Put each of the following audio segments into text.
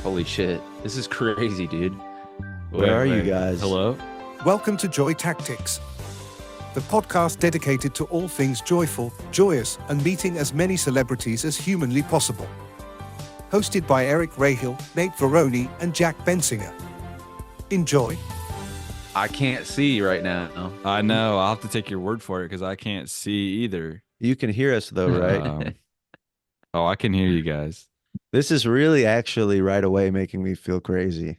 Holy shit. This is crazy, dude. Where are you guys? Hello? Welcome to Joy Tactics, the podcast dedicated to all things joyful, joyous, and meeting as many celebrities as humanly possible. Hosted by Eric Rahill, Nate Veroni, and Jack Bensinger. Enjoy. I can't see right now. I know. I'll have to take your word for it because I can't see either. You can hear us though, right? Oh, I can hear you guys. This is really actually right away making me feel crazy.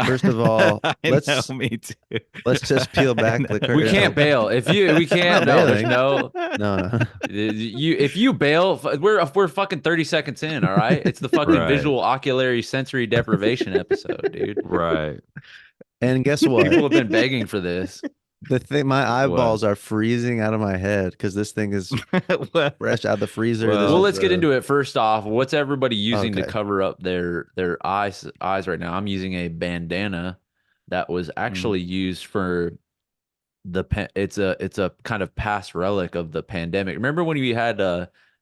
First of all, let's me too. let's just peel back the curtain. We can't bail. We can't. Not No, there's bailing. no. No. If you bail, we're fucking 30 seconds in. All right, it's the fucking Right. visual oculary sensory deprivation episode, dude. Right. And guess People what? have been begging for this. The thing, my eyeballs are freezing out of my head because this thing is fresh out of the freezer. Well, This Well, is, let's get into it. First off, what's everybody using to Okay. cover up their eyes right now? I'm using a bandana that was actually used for it's a kind of past relic of the pandemic. Remember when we had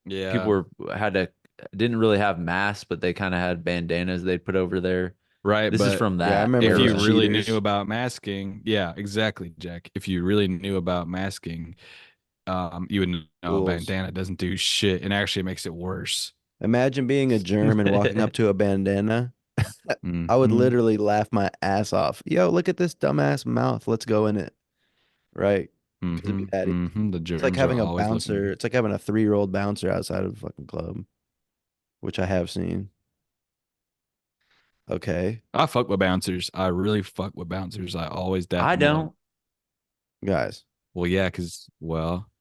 Yeah. people didn't really have masks, but they kind of had bandanas they'd put over there. right. This is but from that. I remember if era. you those really cheaters. knew about masking, yeah, exactly, Jack. If you really knew about masking, you would know a Rules. bandana doesn't do shit and actually makes it worse. Imagine being a germ and walking up to a bandana. I would Mhm. literally laugh my ass off. Yo, look at this dumbass mouth. Let's go in it. Right. it'd be that easy. The It's like germs having are a always bouncer. looking. It's like having a 3-year-old bouncer outside of a fucking club, which I have seen. Okay, I fuck with bouncers. I really fuck with bouncers. I always dap I them up. don't. guys. Well, yeah, because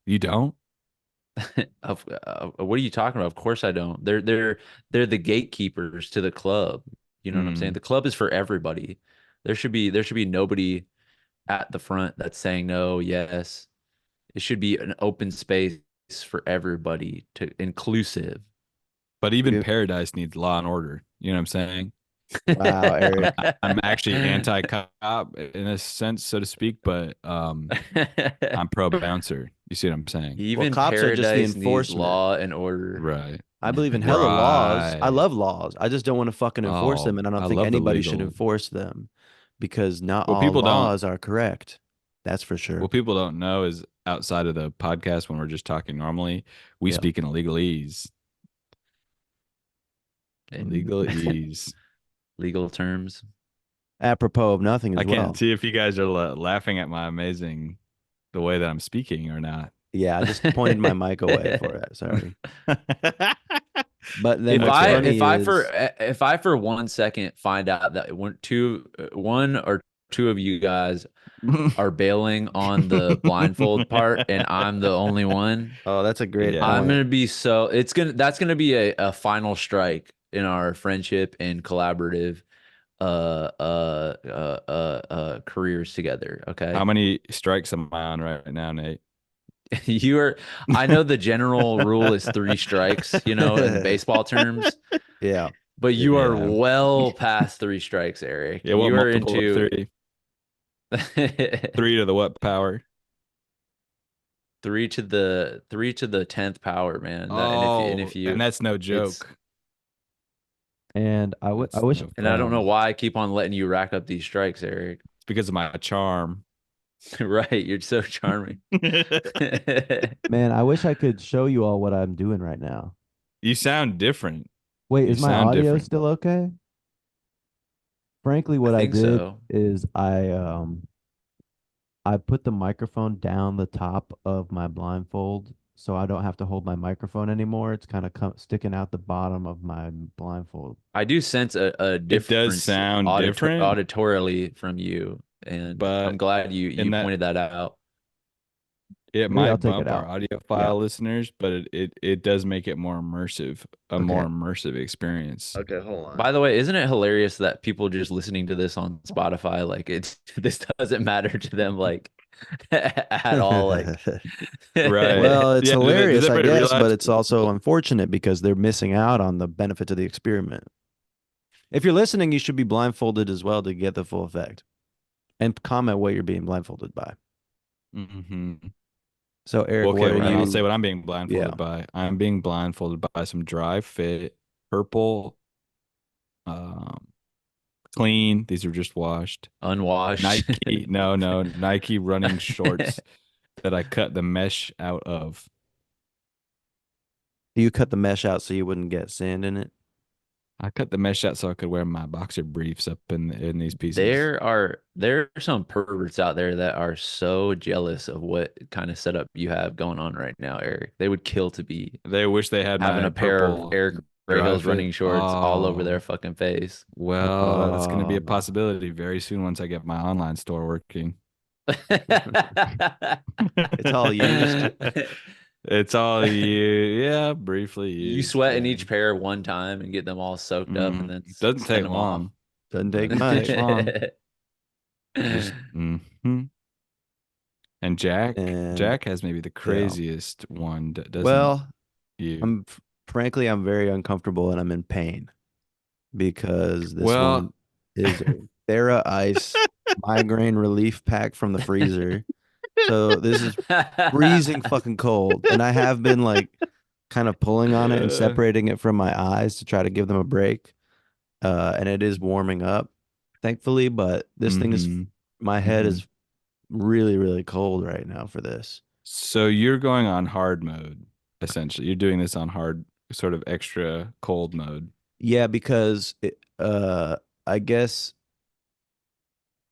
you don't. What are you talking about? Of course I don't. They're the gatekeepers to the club. You know what I'm saying? The club is for everybody. There should be nobody at the front that's saying no, yes. It should be an open space for everybody to inclusive. But even Yeah. paradise needs law and order. You know what I'm saying? Wow, Eric. I'm actually anti-cop in a sense, so to speak, but I'm pro bouncer. You see what I'm saying? Even cops are just the paradise needs enforcement. law and order. Right. I believe in hella laws. I Right. love laws. I just don't want to fucking enforce them, Oh, and I don't I think love the anybody should legal- enforce them because not Well, all people don't- laws are correct. That's for sure. What people don't know is outside of the podcast, when we're just talking normally, we Yeah. speak in legalese. And Legalese. legal terms. Apropos of nothing as I well. can't see if you guys are laughing at my the way that I'm speaking or not. Yeah, I just pointed my mic away for it. Sorry. But then If what's I funny if I for 1 second find out that one or two of you guys are bailing on the blindfold part and I'm the only one, oh, that's a great Yeah. I'm point. gonna be that's gonna be a final strike in our friendship and collaborative careers together. Okay. How many strikes am I on right now, Nate? I know the general rule is 3 strikes, in baseball terms, Yeah. but you are Yeah. well past 3 strikes, Eric. Yeah, what You are multiple of into three? 3 to the what power? 3 to the 10th power, man. And that's no joke. And I That's wish, no And I don't know fun. why I keep on letting you rack up these strikes, Eric. It's because of my charm. Right, you're so charming. man, I wish I could show you all what I'm doing right now. You sound different. Wait, You is my sound audio different. still okay? Frankly, what I think did so. is I put the microphone down the top of my blindfold so I don't have to hold my microphone anymore. It's kind of sticking out the bottom of my blindfold. I do sense a difference sound different. auditorially from you, and But I'm glad you in that- pointed that out. It Maybe might I'll take bump it our out. audio file listeners, but it does make it more immersive, more immersive experience. Okay, hold on. By the way, isn't it hilarious that people just listening to this on Spotify, like this doesn't matter to them, like at all, like Right. Well, it's Yeah, does hilarious, I everybody guess, but realize- it's also unfortunate because they're missing out on the benefit of the experiment. If you're listening, you should be blindfolded as well to get the full effect. And comment what you're being blindfolded by. Mhm. So, Eric, Okay, what are well, you? I'll say what I'm being blindfolded by. I'm being blindfolded by some dry fit purple clean. These are just washed. Unwashed. Nike, no, Nike running shorts that I cut the mesh out of. You cut the mesh out so you wouldn't get sand in it. I cut the mesh out so I could wear my boxer briefs up in these pieces. There are some perverts out there that are so jealous of what kind of setup you have going on right now, Eric. They would kill to be They wish they had having my a pair of purple Eric dry Rahill's fit. running shorts all over their Oh, fucking face. well, that's going to be a Oh, possibility very soon once I get my online store working. it's all used. It's all you, yeah, briefly You used. sweat in Yeah. each pair one time and get them all soaked up and then Doesn't send take them off. long. Doesn't take Doesn't take much. long. Just And And Jack has maybe the yeah. craziest one that doesn't Well, you. I'm frankly I'm very uncomfortable and I'm in pain because this Well, one is a Thera Ice migraine relief pack from the freezer. So this is freezing fucking cold. And I have been like kind of pulling on it and separating it from my eyes to try to give them a break. And it is warming up, thankfully, but this thing is mhm, my head mhm. is really, really cold right now for this. So you're going on hard mode, essentially. You're doing this on hard, sort of extra cold mode. Yeah, because I guess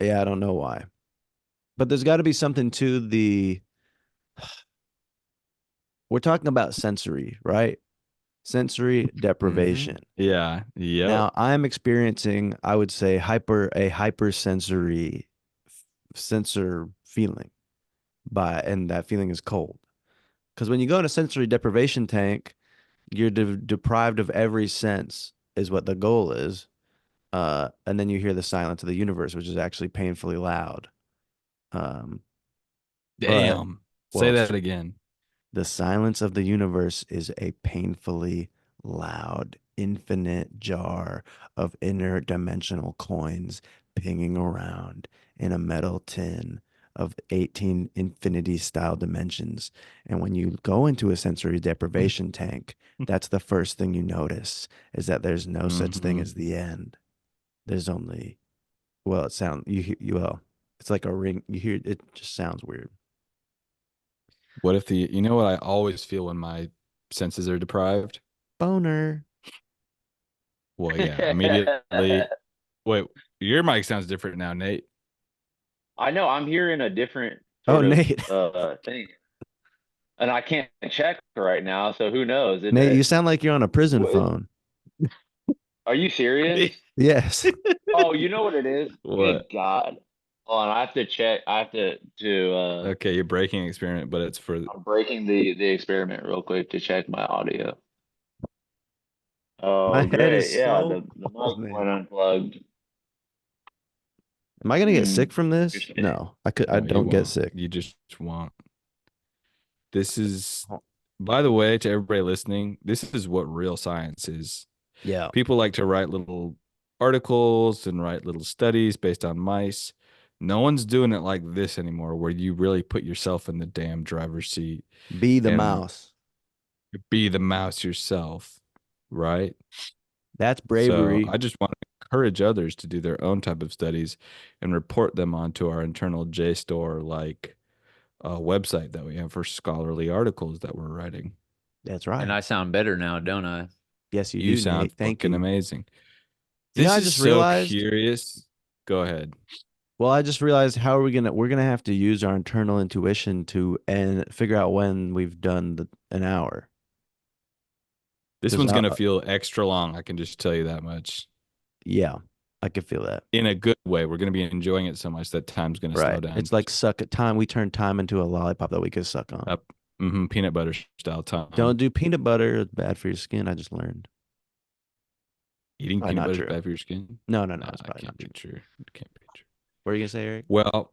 yeah, I don't know why. But there's got to be something to the we're talking about sensory, right? Sensory deprivation. Yeah. Yep. Now, I'm experiencing, I would say, a hypersensory sensor feeling and that feeling is cold. Because when you go in a sensory deprivation tank, you're deprived of every sense, is what the goal is. And then you hear the silence of the universe, which is actually painfully loud. Um, but Damn. well, Say it's that again. the silence of the universe is a painfully loud, infinite jar of interdimensional coins pinging around in a metal tin of 18 infinity style dimensions. And when you go into a sensory deprivation tank, that's the first thing you notice is that there's no such thing Mhm. as the end. There's only, well, it sounds, well, it's like a ring. You hear it just sounds weird. What if you know what I always feel when my senses are deprived? Boner. Well, yeah, immediately. Wait, your mic sounds different now, Nate. I know I'm hearing a different Oh, sort of Nate. thing, and I can't check right now, so who knows? Nate, you sound like you're on a prison What, phone. are you serious? Yes. Oh, you know what it is? Good What? God. Hold on, I have to check. I have to Okay, you're breaking experiment, but it's for I'm breaking the experiment real quick to check my audio. My Oh, head is great. Yeah, so the cold, mic man. went unplugged. Am I gonna get Hmm. sick from this? Interesting. No, I no, you don't get won't. sick. You just won't. This is, Oh, by the way, to everybody listening, this is what real science is. yeah. People like to write little articles and write little studies based on mice. No one's doing it like this anymore, where you really put yourself in the damn driver's seat Be the and mouse. be the mouse yourself, right? That's So bravery. I just want to encourage others to do their own type of studies and report them onto our internal JSTOR like website that we have for scholarly articles that we're writing. That's And right. I sound better now, don't I? Yes, you You do, sound Nate. Thank fucking you. amazing. I This is just so realized. curious. Go ahead. Well, I just realized how are we're gonna have to use our internal intuition to and figure out when we've done an hour. This Because one's gonna feel extra long. I can just tell you that much. yeah, I can feel that. In a good way. We're gonna be enjoying it so much that time's gonna slow Right. down. It's like suck at time. We turn time into a lollipop that we could suck on. Up, peanut butter style Don't time. do peanut butter. It's bad for your skin. I just learned. Eating Probably peanut not butter is true. bad for your skin. No. Nah, It's it probably not can't be true. true. It can't be true. What are you gonna say, Eric? Well,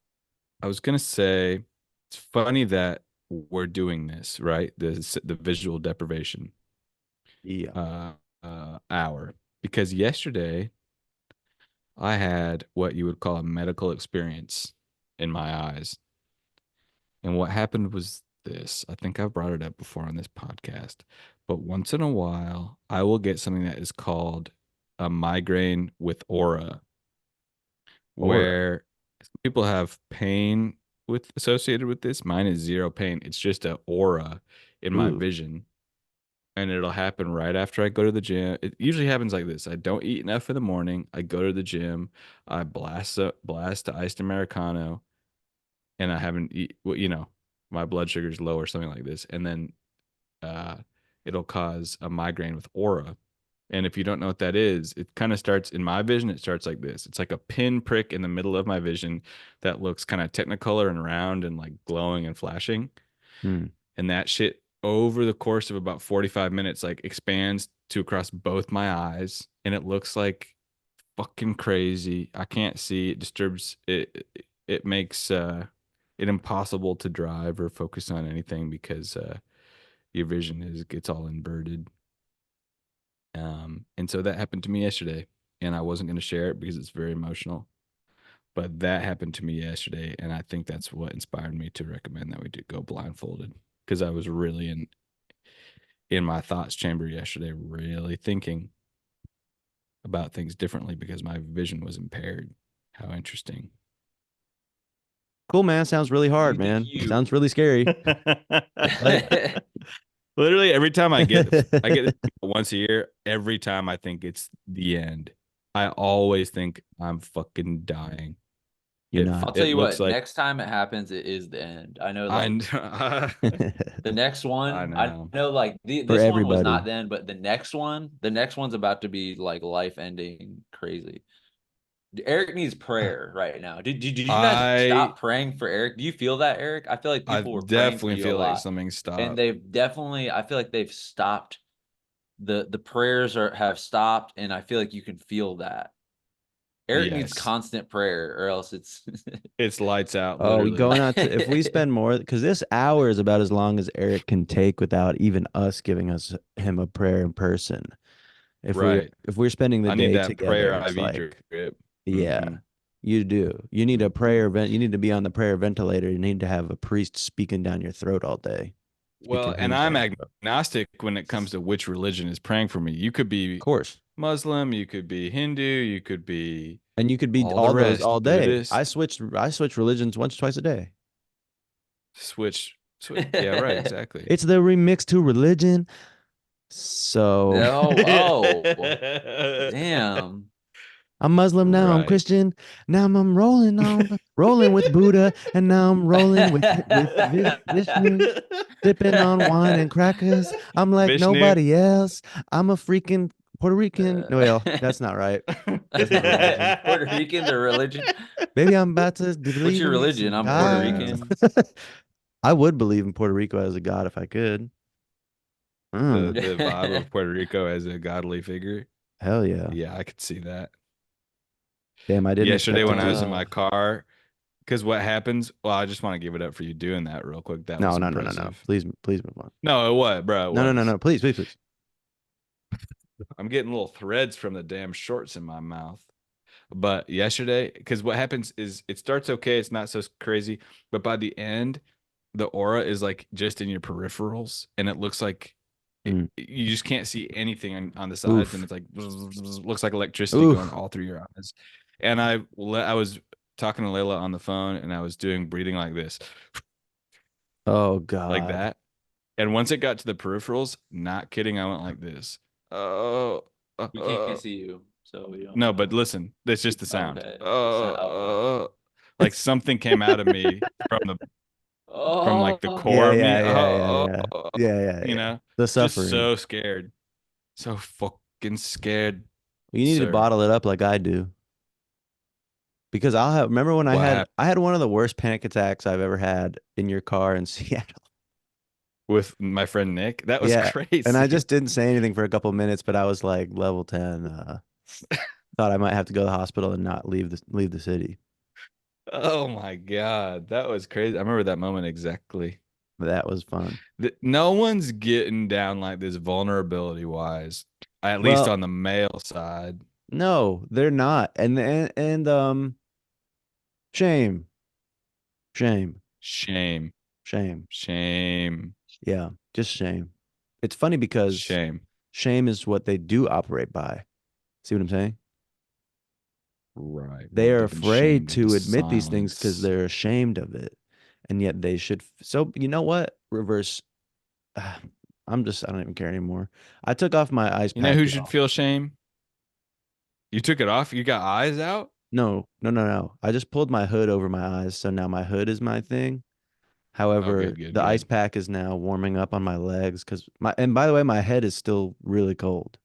I was gonna say it's funny that we're doing this, right? The visual deprivation Yeah. uh, hour because yesterday I had what you would call a medical experience in my eyes, and what happened was this. I think I've brought it up before on this podcast, but once in a while I will get something that is called a migraine with aura. Aura. where people have pain associated with this. Mine is zero pain. It's just a aura in my Ooh. vision. And it'll happen right after I go to the gym. It usually happens like this. I don't eat enough in the morning. I go to the gym. I blast the iced Americano, and I haven't eat, well, my blood sugar's low or something like this. And then uh, it'll cause a migraine with aura. And if you don't know what that is, it kind of starts in my vision. It starts like this. It's like a pin prick in the middle of my vision that looks kind of technicolor and round and like glowing and flashing. Hmm. And that shit over the course of about 45 minutes like expands to across both my eyes, and it looks like fucking crazy. I can't see. It disturbs it makes it impossible to drive or focus on anything because your vision gets all inverted. And so that happened to me yesterday, and I wasn't going to share it because it's very emotional. But that happened to me yesterday, and I think that's what inspired me to recommend that we do go blindfolded, because I was really in my thoughts chamber yesterday, really thinking about things differently because my vision was impaired. How interesting. Cool, man. Sounds really Do you hard, think man. you Sounds really scary. But Literally every time I get this once a year, every time I think it's the end. I always think I'm fucking dying. you're not. I'll tell It you looks what, like next time it happens, it is the end. I know, I like, know. the next I one, I know. know, like, For this one was not everybody. then, but the next one's about to be, like, life-ending crazy. Eric needs prayer right now. Did you guys I stop praying for Eric? Do you feel that, Eric? I feel like I people were praying for definitely you a feel like lot, something and stopped. they've definitely, I feel like they've stopped. The prayers have stopped, and I feel like you can feel that. Eric needs Yes. constant prayer, or else it's It's lights out, Oh, we literally. going out to if we spend more because this hour is about as long as Eric can take without even us giving us him a prayer in person. Right. If we're spending the I need day that together, prayer it's IV like, drip. yeah, Mm-hmm. you do. You need a Mm-hmm. prayer vent. You need to be on the prayer ventilator. You need to have a priest speaking down your throat all day, Well, speaking and hymns I'm down your throat. agnostic when it comes to which religion is praying for me. You could Of be course. Muslim, you could be Hindu, you could be And you could be all the all those all rest, day. Buddhist. I switch religions once, twice a day. Switch. Yeah, right, exactly. It's the remix to religion. So oh, damn. I'm Muslim now. I'm Right. Christian. Now I'm rolling with Buddha, and now I'm rolling with Vishnu, sipping on wine and crackers. I'm like Vishnu. nobody else. I'm a freaking Puerto Rican. No, well, that's not right. That's not religion. Puerto Rican, the religion. Maybe I'm about to What's believe your in religion? some I'm Puerto gods. Rican. I would believe in Puerto Rico as a god if I could. The vibe of Puerto Rico as a godly figure. Hell yeah. Yeah, I could see that. Damn, I didn't Yesterday expect it when I to. was in my car, because what happens, well, I just want to give it up for you doing that real quick. That No, was no, no, no, no. impressive. Please move on. No, it was, bro. It No, no, no, was. no. Please. I'm getting little threads from the damn shorts in my mouth. But yesterday, because what happens is it starts okay, it's not so crazy, but by the end, the aura is like just in your peripherals, and it looks like Mm. you just can't see anything on the sides, and Oof. it's like looks like electricity going Oof. all through your eyes. And I was talking to Layla on the phone, and I was doing breathing like this, Oh like God. that. And once it got to the peripherals, not kidding, I went like this. Oh, We can't see you, so we don't no, but know. listen, that's just the sound. Okay. The sound. Oh. Like something came out of me from like the Oh. core Yeah, of me. yeah, yeah, yeah, yeah. Yeah, yeah, You yeah. know, The just suffering. so scared, so fucking scared, You need to sir. bottle it up like I do. Because remember when What happened I had one of the worst panic attacks I've ever had in your car in Seattle. with my friend Nick? That was Yeah. And I crazy. just didn't say anything for a couple minutes, but I was like level 10. Thought I might have to go to the hospital and not leave the city. Oh my God, that was crazy. I remember that moment exactly. But that was fun. No one's getting down like this vulnerability wise, at least Well, on the male side. no, they're not. And shame. Shame. Shame, Shame. shame, Yeah, just shame. It's funny because shame. shame is what they do operate by. See what I'm saying? Right. They Well, are they've been afraid shamed into to admit these things because silence. they're ashamed of it, and yet they should. So you know what? Reverse. I don't even care anymore. I took off my ice You know pack, who should y'all. feel shame? You took it off. You got eyes out. No, no, no, no. I just pulled my hood over my eyes, so now my hood is my thing. Oh, However, good, good, the ice good. pack is now warming up on my legs because and by the way, my head is still really cold.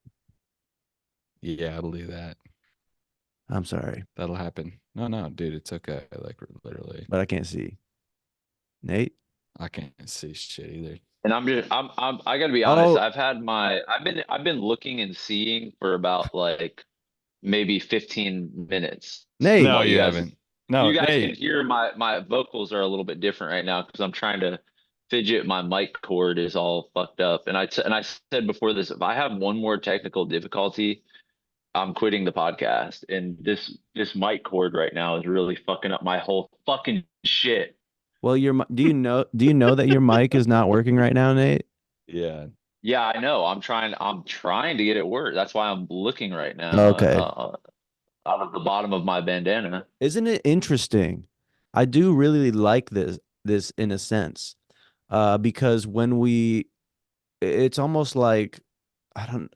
Yeah, I believe that. I'm sorry, That'll happen. No, no, dude, it's okay. Like literally, but I can't see. Nate? I can't see shit either. And I gotta be honest. Oh, I've been looking and seeing for about like maybe 15 minutes Nate. No, while you haven't. No, you guys can Nate. hear my vocals are a little bit different right now because I'm trying to fidget. My mic cord is all fucked up. And I said before this, if I have one more technical difficulty, I'm quitting the podcast. And this mic cord right now is really fucking up my whole fucking shit. Well, do you know that your mic is not working right now, Nate? Yeah. Yeah, I know. I'm trying to get it work. That's why I'm looking right now Okay. out of the bottom of my bandana. Isn't it interesting? I do really like this in a sense. Because it's almost like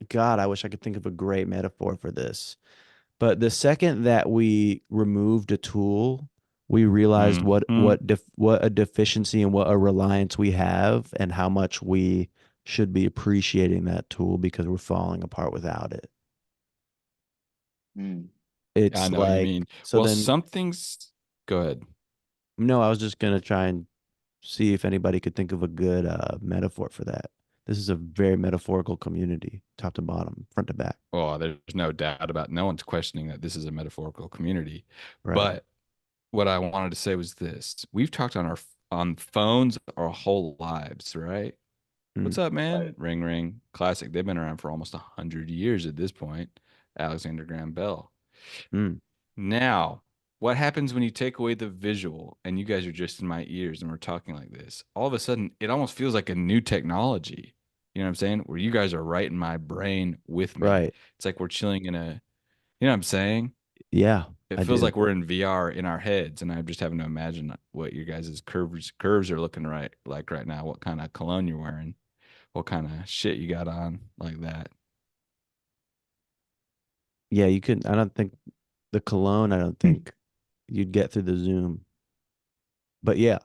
God, I wish I could think of a great metaphor for this. But the second that we removed a tool, we realized Hmm. what a deficiency and what a reliance we have and how much we should be appreciating that tool because we're falling apart without it. Hmm. I It's know what you like mean. so Well, then something's. Go ahead. no, I was just gonna try and see if anybody could think of a good metaphor for that. This is a very metaphorical community, top to bottom, front to back. Oh, there's no doubt about. No one's questioning that this is a metaphorical community. Right. But what I wanted to say was this: we've talked on phones our whole lives, right? Mm, What's up, Right. man? Ring ring. Classic. They've been around for almost 100 years at this point. Alexander Graham Bell. mm, Now, what happens when you take away the visual and you guys are just in my ears and we're talking like this? All of a sudden, it almost feels like a new technology. You know what I'm saying? Where you guys are right in my brain with me. right. It's like we're chilling in a, you know what I'm saying? Yeah, It I feels do. like we're in VR in our heads, and I'm just having to imagine what your guys' curves are looking right like right now. What kind of cologne you're wearing? What kind of shit you got on like that? Yeah, you could. I don't think the cologne. I don't think you'd get through the Zoom. But yeah,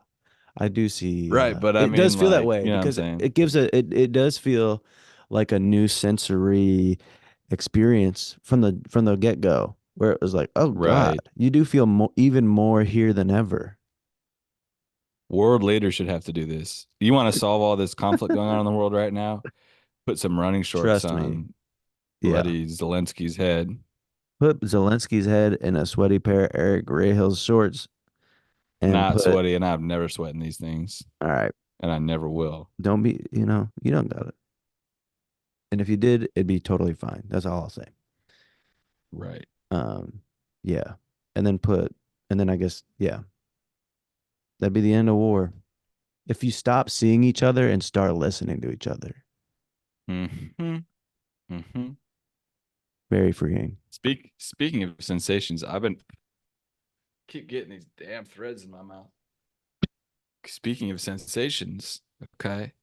I do see. Right, but I It does mean, feel that like, way you know what I'm because saying? it gives it does feel like a new sensory experience from the get go, where it was like, oh God, Right. you do feel even more here than ever. World leaders should have to do this. You want to solve all this conflict going on in the world right now? Put some running shorts Trust me. on Yeah. Buddy Zelensky's head. Put Zelensky's head in a sweaty pair of Eric Rahill's shorts and Not put, sweaty, and I've never sweated in these things, all right, and I never will. don't be, you don't got it. And if you did, it'd be totally fine. That's all I'll say. Right. Um, yeah. And then and then I guess, yeah, that'd be the end of war. If you stop seeing each other and start listening to each other, Hmm. Hmm. very freeing. Speaking of sensations, I've been keep getting these damn threads in my mouth. Speaking of sensations, okay,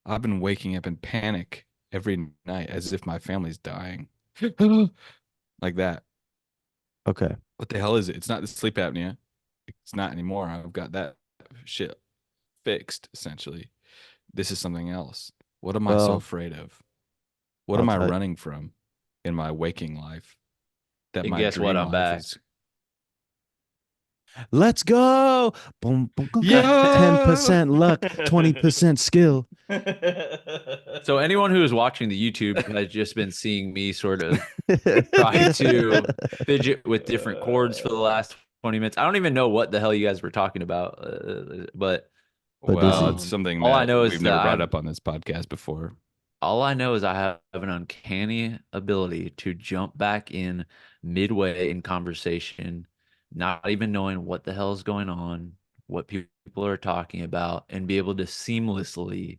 I've been waking up in panic every night as if my family's dying, like that. Okay. What the hell is it? It's not the sleep apnea. It's not anymore. I've got that shit fixed essentially. This is something else. What am I so Well, afraid of? What I'll am I tell you. running from in my waking life that And my guess what? dream I'm life back. is? Let's go. Boom, boom, boom, boom. Yo! 10% luck, 20% skill. So anyone who is watching the YouTube has just been seeing me sort of try to fidget with different chords for the last 20 minutes. I don't even know what the hell you guys were talking about, but But this Well, is it's something all I that know we've is that never brought up on this podcast before. I have an uncanny ability to jump back in midway in conversation, not even knowing what the hell is going on, what people are talking about, and be able to seamlessly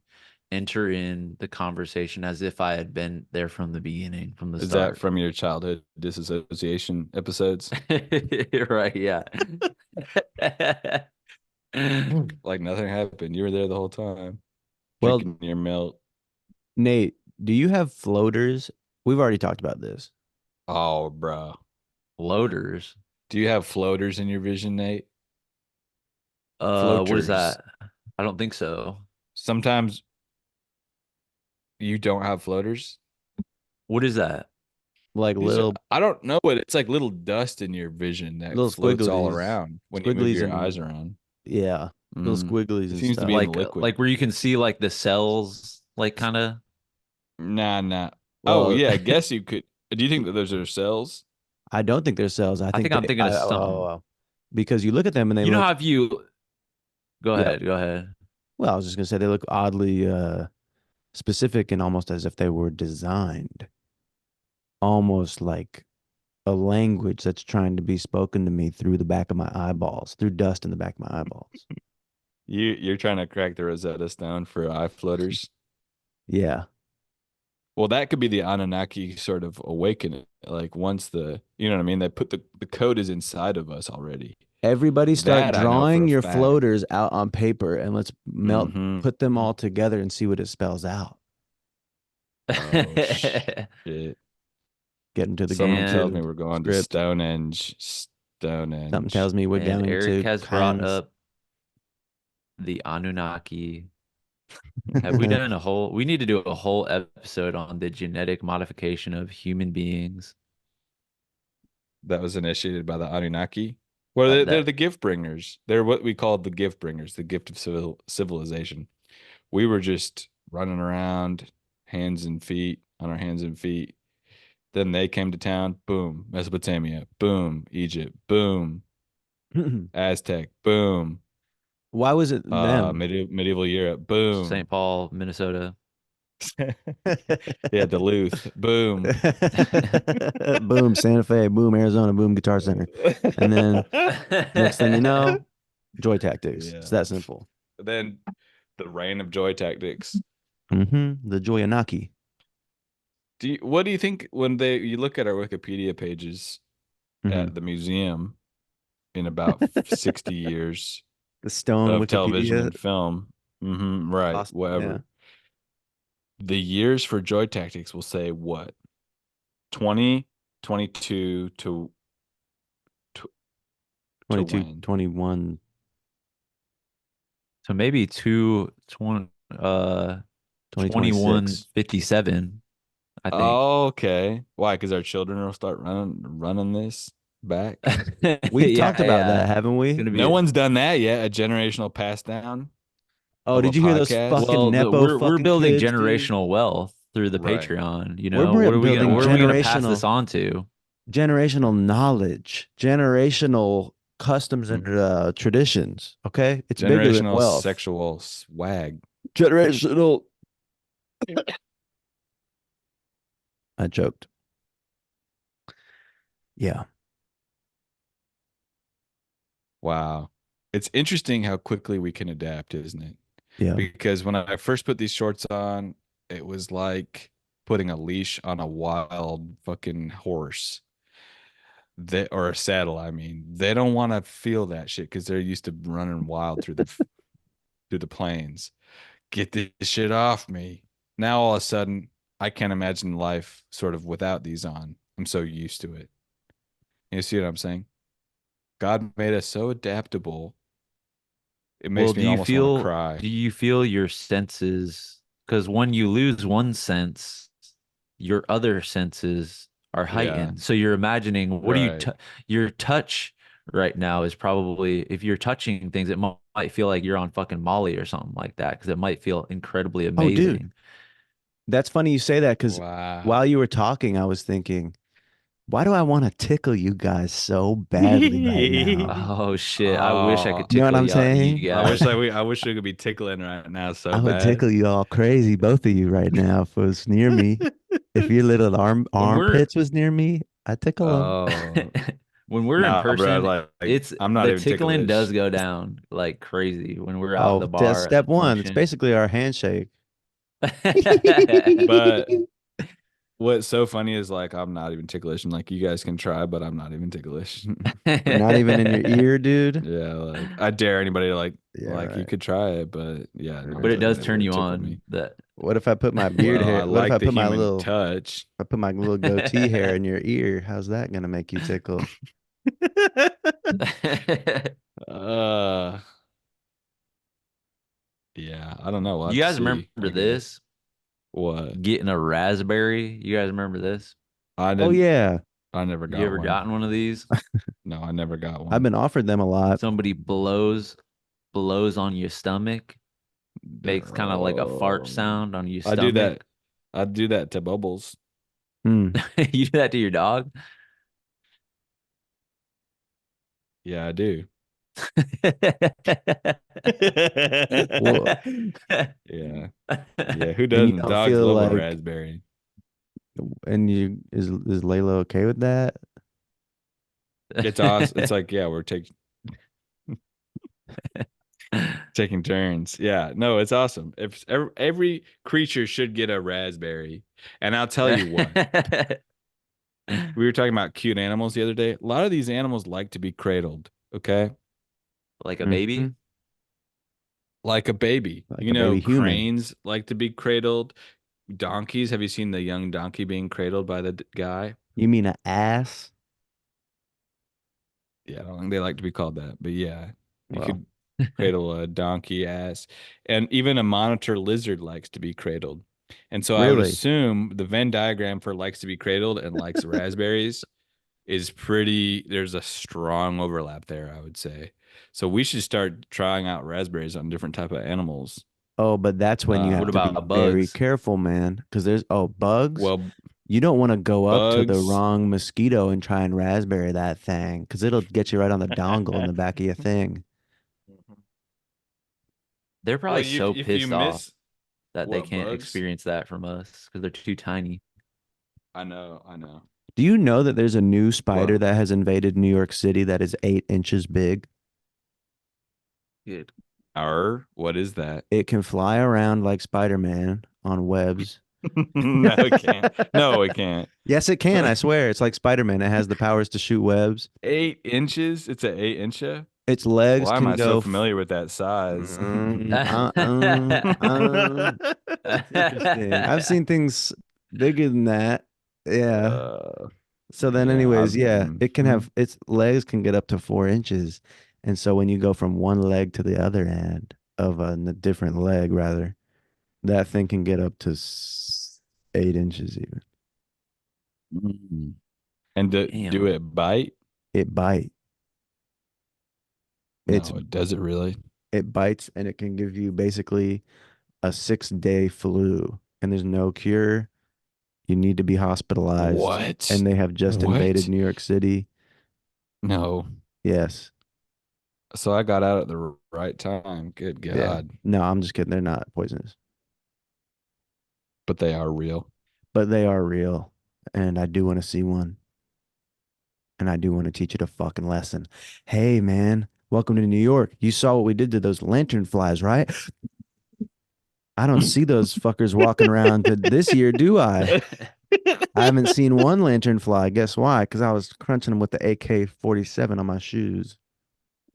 enter in the conversation as if I had been there from the beginning, from the Is that start. from your childhood disassociation episodes? Right, yeah. Like nothing happened. You were there the whole time, Well, drinking your milk. Nate, do you have floaters? We've already talked about this. Oh, bro. Loaders. Do you have floaters in your vision, Nate? What is Floaters. that? I don't think so. Sometimes you don't have floaters. What is that? Like These are, little I don't know what it's like little dust in your vision that little floats all squigglies, around when you move your eyes and around. yeah, little Mm. squigglies It and seems to be stuff. in liquid. Like where you can see like the cells, like kind of. Nah. Oh, Well, yeah, I guess you could. Do you think that those are cells? I don't think they're cells. I I think think I'm they. thinking of something. Because you look at them and they You know look. how if you go Yep. ahead, go ahead. Well, I was just gonna say they look oddly specific and almost as if they were designed, almost like a language that's trying to be spoken to me through the back of my eyeballs, through dust in the back of my eyeballs. You're trying to crack the Rosetta Stone for eye floaters. Yeah. Well, that could be the Anunnaki sort of awakening. Like once you know what I mean? They put the code is inside of us already. Everybody start That I know for drawing a your fact. floaters out on paper and let's Mm-hmm. put them all together and see what it spells out. Oh shit. Get into the Someone get tells And me we're going to script. Stonehenge. Something Stonehenge. tells me we're and going Eric to has brought Kans. up the Anunnaki. Have we done a whole? We need to do a whole episode on the genetic modification of human beings. That was initiated by the Anunnaki. Well, they're That the gift bringers. They're what we call the gift bringers, the gift of civilization. We were just running around, hands and feet, on our hands and feet. Then they came to town. Boom, Mesopotamia. Boom, Egypt. Boom, Aztec. Boom, Why was it them? medieval Europe. Boom. St. Paul, Minnesota. Yeah, Duluth. Boom. Boom, Santa Fe. Boom, Arizona. Boom, Guitar Center. And then next thing you know, joy tactics. Yeah. It's that simple. Then the reign of joy tactics. The Joyanaki. What do you think when you look at our Wikipedia pages Mhm. at the museum in about 60 years The stone of television Wikipedia. and film? Right, whatever. Yeah. The years for joy tactics will say what? 20, 22 to 22, when? 21. So maybe 2026. 2157, I think. Oh, okay. Why? Because our children will start running this back. We've Yeah, talked about yeah. that, haven't It's we? gonna be No one's done that yet. A generational pass down Oh, of a did you hear those podcast. fucking well, Nepo we're fucking building kids, dude? generational wealth through the Right. Patreon. You We're know, building what are we gonna pass generational this on to? knowledge, generational customs and traditions. Okay, it's bigger than Generational wealth. sexual swag. Generational. I joked. Yeah. Wow. It's interesting how quickly we can adapt, isn't it? Yeah. Because when I first put these shorts on, it was like putting a leash on a wild fucking horse. Or a saddle, I mean. They don't want to feel that shit because they're used to running wild through the plains. Get this shit off me. Now all of a sudden, I can't imagine life sort of without these on. I'm so used to it. You see what I'm saying? God made us so adaptable. It Well, makes me almost want to cry. do you feel your senses? Because when you lose one sense, your other senses are Yeah, heightened. So you're imagining right. Your touch right now is probably, if you're touching things, it might feel like you're on fucking Molly or something like that, because it might feel incredibly Oh, dude, amazing. that's funny you say that because Wow. while you were talking, I was thinking, why do I want to tickle you guys so badly right now? Oh shit! I wish I could Oh, You know what tickle I'm you saying? I wish we could be tickling right now so I would bad. tickle you all crazy, both of you right now, if it was near me. If your little when we're armpits was near me, I'd tickle them. Oh, when we're in nah, bro. person, Like it's I'm not the even tickling does ticklish. go down like crazy when we're out at Oh, the that's bar at the step one. It's function. basically our handshake. But what's so funny is like I'm not even ticklish, and like you guys can try, but I'm not even ticklish. Not even in your ear, dude. Yeah, like I dare anybody to Yeah, you right. could try it, but yeah, no, But it it doesn't does it turn wouldn't you tickle on. me. That What if I put my beard Well, hair? I What if like I the put my human little touch. I put my little goatee hair in your ear? How's that gonna make you tickle? Uh, yeah, I don't know. We'll have you to guys remember see, I guess. this? What? Getting a raspberry. You guys remember this? I Oh didn't. yeah, I never You got ever one. gotten one of these? No, I never got I've one. been offered them a lot. Somebody blows on your stomach, makes kind of like a fart Oh, sound on your I do stomach. that. I do that to Bubbles. Hmm. You do that to your dog? Yeah, I do. Well, Yeah. Yeah. Who and you doesn't? don't Dogs feel love a like, raspberry. and you is Layla okay with that? It's awesome. It's like, yeah, we're taking turns. Yeah. No, it's awesome. If every creature should get a raspberry. And I'll tell you what. We were talking about cute animals the other day. A lot of these animals like to be cradled, okay? Like a Hmm. baby? Like a baby. Like You a know, baby human. cranes like to be cradled. Donkeys, have you seen the young donkey being cradled by the guy? You mean an ass? Yeah, I don't think they like to be called that, but yeah, you Well, could cradle a donkey ass. And even a monitor lizard likes to be cradled. And so I would really? assume the Venn diagram for likes to be cradled and likes raspberries is there's a strong overlap there, I would say. So we should start trying out raspberries on different type of animals. Oh, but that's when you What have to Um, be about very bugs? careful, man. Because there's bugs. well, You don't want to go up to the bugs. wrong mosquito and try and raspberry that thing because it'll get you right on the dongle in the back of your thing. They're Well, probably so if you pissed off miss that they what can't bugs, experience that from us because they're too tiny. I know. Do you know that there's a new spider What? that has invaded New York City that is 8 inches big? Good. What is that? It can fly around like Spider-Man on webs. No, it can't. No, it can't. Yes, it can. I swear. It's like Spider-Man. It has the powers to shoot webs. 8 inches? It's an 8 incher? Its legs Why am can I so go. familiar with that size? It's interesting. I've seen things bigger than that. Yeah. Uh, So then, yeah, anyways, yeah, it can mhm. have its legs can get up to 4 inches. And so when you go from one leg to the other end of a different leg, rather, that thing can get up to 8 inches even. Mm. And do Damn. it bite? It bite. It's No, does it really? it bites and it can give you basically a 6-day flu, and there's no cure. You need to be hospitalized, What? and they have just invaded What? New York City. No. Yes. So I got out at the right time. Good Yeah. God. No, I'm just kidding. They're not poisonous, But they are real. but they are real, and I do want to see one, and I do want to teach it a fucking lesson. Hey, man, welcome to New York. You saw what we did to those lantern flies, right? I don't see those fuckers walking around this year, do I? I haven't seen one lantern fly. Guess why? Because I was crunching them with the AK-47 on my shoes.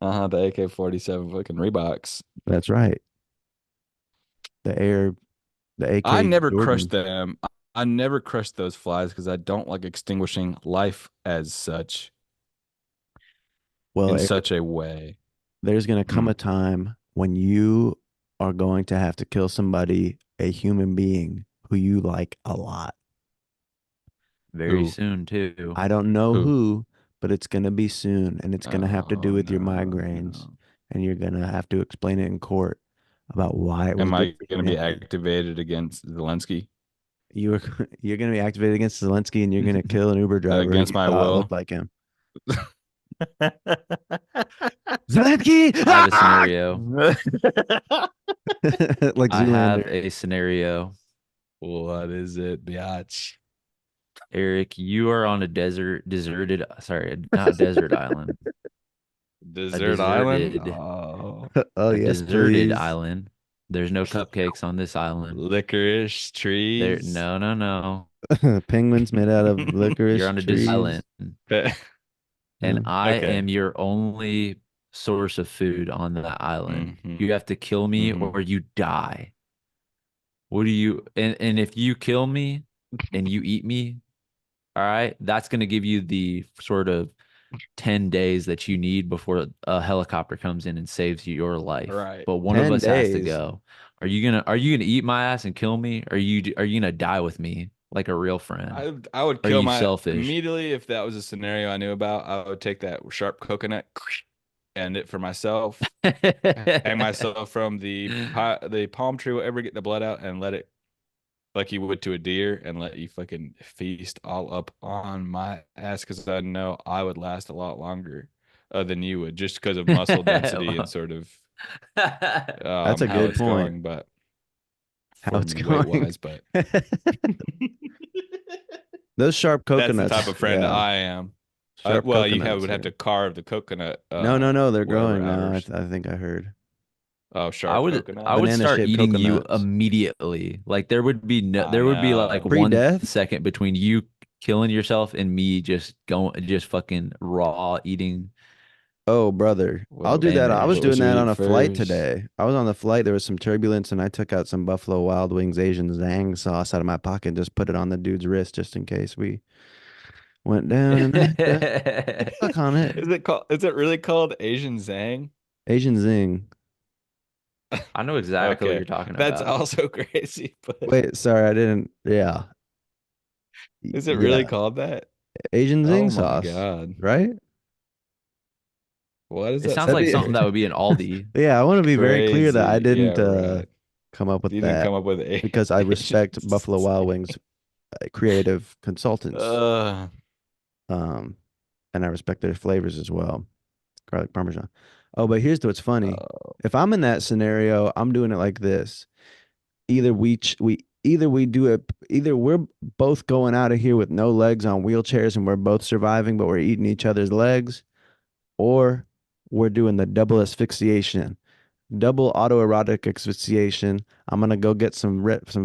The AK-47 fucking Reeboks. That's right. The air, the I AK never crushed Jordan. them. I never crushed those flies because I don't like extinguishing life as such Well, in such a way. there's going to come Hmm. a time when you are going to have to kill somebody, a human being who you like a lot. Very Who? soon too. I don't know Who? who, but it's going to be soon. And it's going to have to do Oh, with your no, migraines. no. And you're going to have to explain it in court about why it was Am good I for going to be humanity. activated against Zelensky You're, you're going to be activated against Zelensky and you're going to kill an Uber driver who against you my thought will? looked like him. Zelensky! I have a Ah! scenario. Like I have Zoolander. a scenario. What is it, biatch? Eric, you are on a deserted, sorry, not a desert island, a Desert Island? deserted, Oh, Oh, a yes, deserted please. island. There's no cupcakes on this island. Licorice There, trees. no, no, no. Penguins made out of You're licorice on a desert trees. island, and No. I Okay. am your only source of food on that island. Mm-hmm. You have to kill me Mm-hmm. or you die. What do you and if you kill me and you eat me, all right, that's going to give you the sort of 10 days that you need before a helicopter comes in and saves your life. Right. But one of 10 us has to days. go. Are you gonna eat my ass and kill me? Or are you gonna die with me like a real friend? I would Are kill you my selfish? immediately if that was a scenario I knew about. I would take that sharp coconut, end it for myself, hang myself from the palm tree, whatever, get the blood out, and let it like you would to a deer, and let you fucking feast all up on my ass because I know I would last a lot longer than you would, just because of muscle density and sort of That's a how good it's point. going, but How for it's me weight going. wise, but Those sharp that's the type coconuts. of friend Yeah. I am. Sharp Well, coconuts. would have Yeah. to carve the coconut No, no, no. They're wherever growing now. ours. I think I heard. Oh, I sharp would coconut. I would Banana start shaped eating you coconuts. immediately. Like I there would be like know. one Pre-death? second between you killing yourself and me just fucking raw eating Oh, brother. I'll do that. I was famished. What would doing you that eat on a flight first? today. I was on the flight. There was some turbulence, and I took out some Buffalo Wild Wings Asian Zang sauce out of my pocket and just put it on the dude's wrist just in case we went down and I had to suck on it. Is it really called Asian Zang? Asian Zing. I know exactly what Okay. you're talking That's about. also crazy, but Wait, sorry, I didn't. Yeah. is it really Yeah. called that? Asian Oh Zing my sauce, God. right? What is It that sounds That'd like supposed something to that be, would be in Aldi. yeah, I want to be very clear that I Crazy. Yeah, didn't right. come up with You didn't that come up with because I Asian. respect Buffalo Wild Wings creative consultants. Uh, Um, and I respect their flavors as well. Garlic parmesan. Oh, but here's what's funny. If I'm in that scenario, I'm doing it like this. Either we do it, either we're both going out of here with no legs on wheelchairs and we're both surviving, but we're eating each other's legs, or we're doing the double asphyxiation, double autoerotic asphyxiation. I'm gonna go get some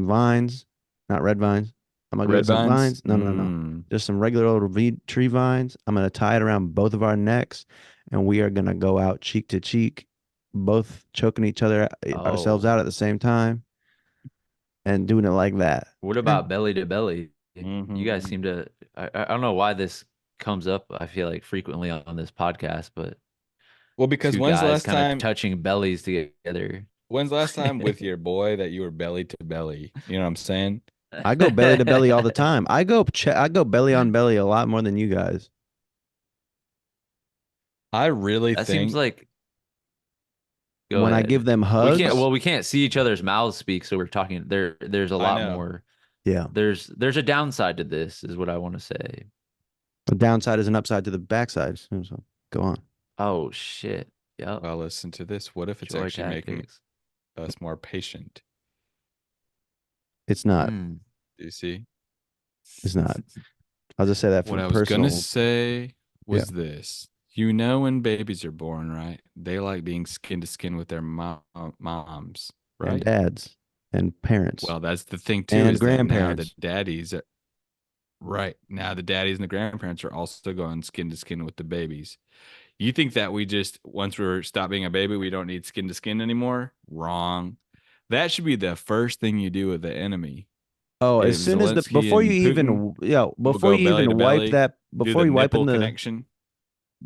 vines, not red vines. I'm gonna go red get some vines? vines. No, no, no, no. Just some regular old tree vines. I'm gonna tie it around both of our necks, and we are gonna go out cheek to cheek, both choking each other ourselves Oh, out at the same time, and doing it like that. what about belly to belly? You guys Mm-hmm. seem to I don't know why this comes up, I feel like frequently on this podcast, but Well, because two guys kind of touching bellies together. when's the last time with your boy that you were belly to belly? You know what I'm saying? I go belly to belly all the time. I go belly on belly a lot more than you guys. I really That seems think like go When I ahead. give them We can't hugs, well, we can't see each other's mouths speak, so we're talking there's a I lot know. more. yeah. There's a downside to this, is what I want to say. The downside is an upside to the backside. So go on. Oh shit. Yep. Well, listen to this. What if it's Joy actually making tactics. us more patient? It's not. Hmm. Do you see? It's not. I'll just say that What from I was gonna personal. say Yeah. was this. You know when babies are born, right? They like being skin to skin with their moms, And right? dads and parents Well, that's the thing too, and is that now the grandparents. daddies are right. Now the daddies and the grandparents are also going skin to skin with the babies. You think that we just once we're stop being a baby, we don't need skin to skin anymore? Wrong. That should be the first thing you do with the enemy. Oh, as If soon as the Zelensky and Putin will before go you belly to even wipe belly, that do before the you wipe in nipple the connection.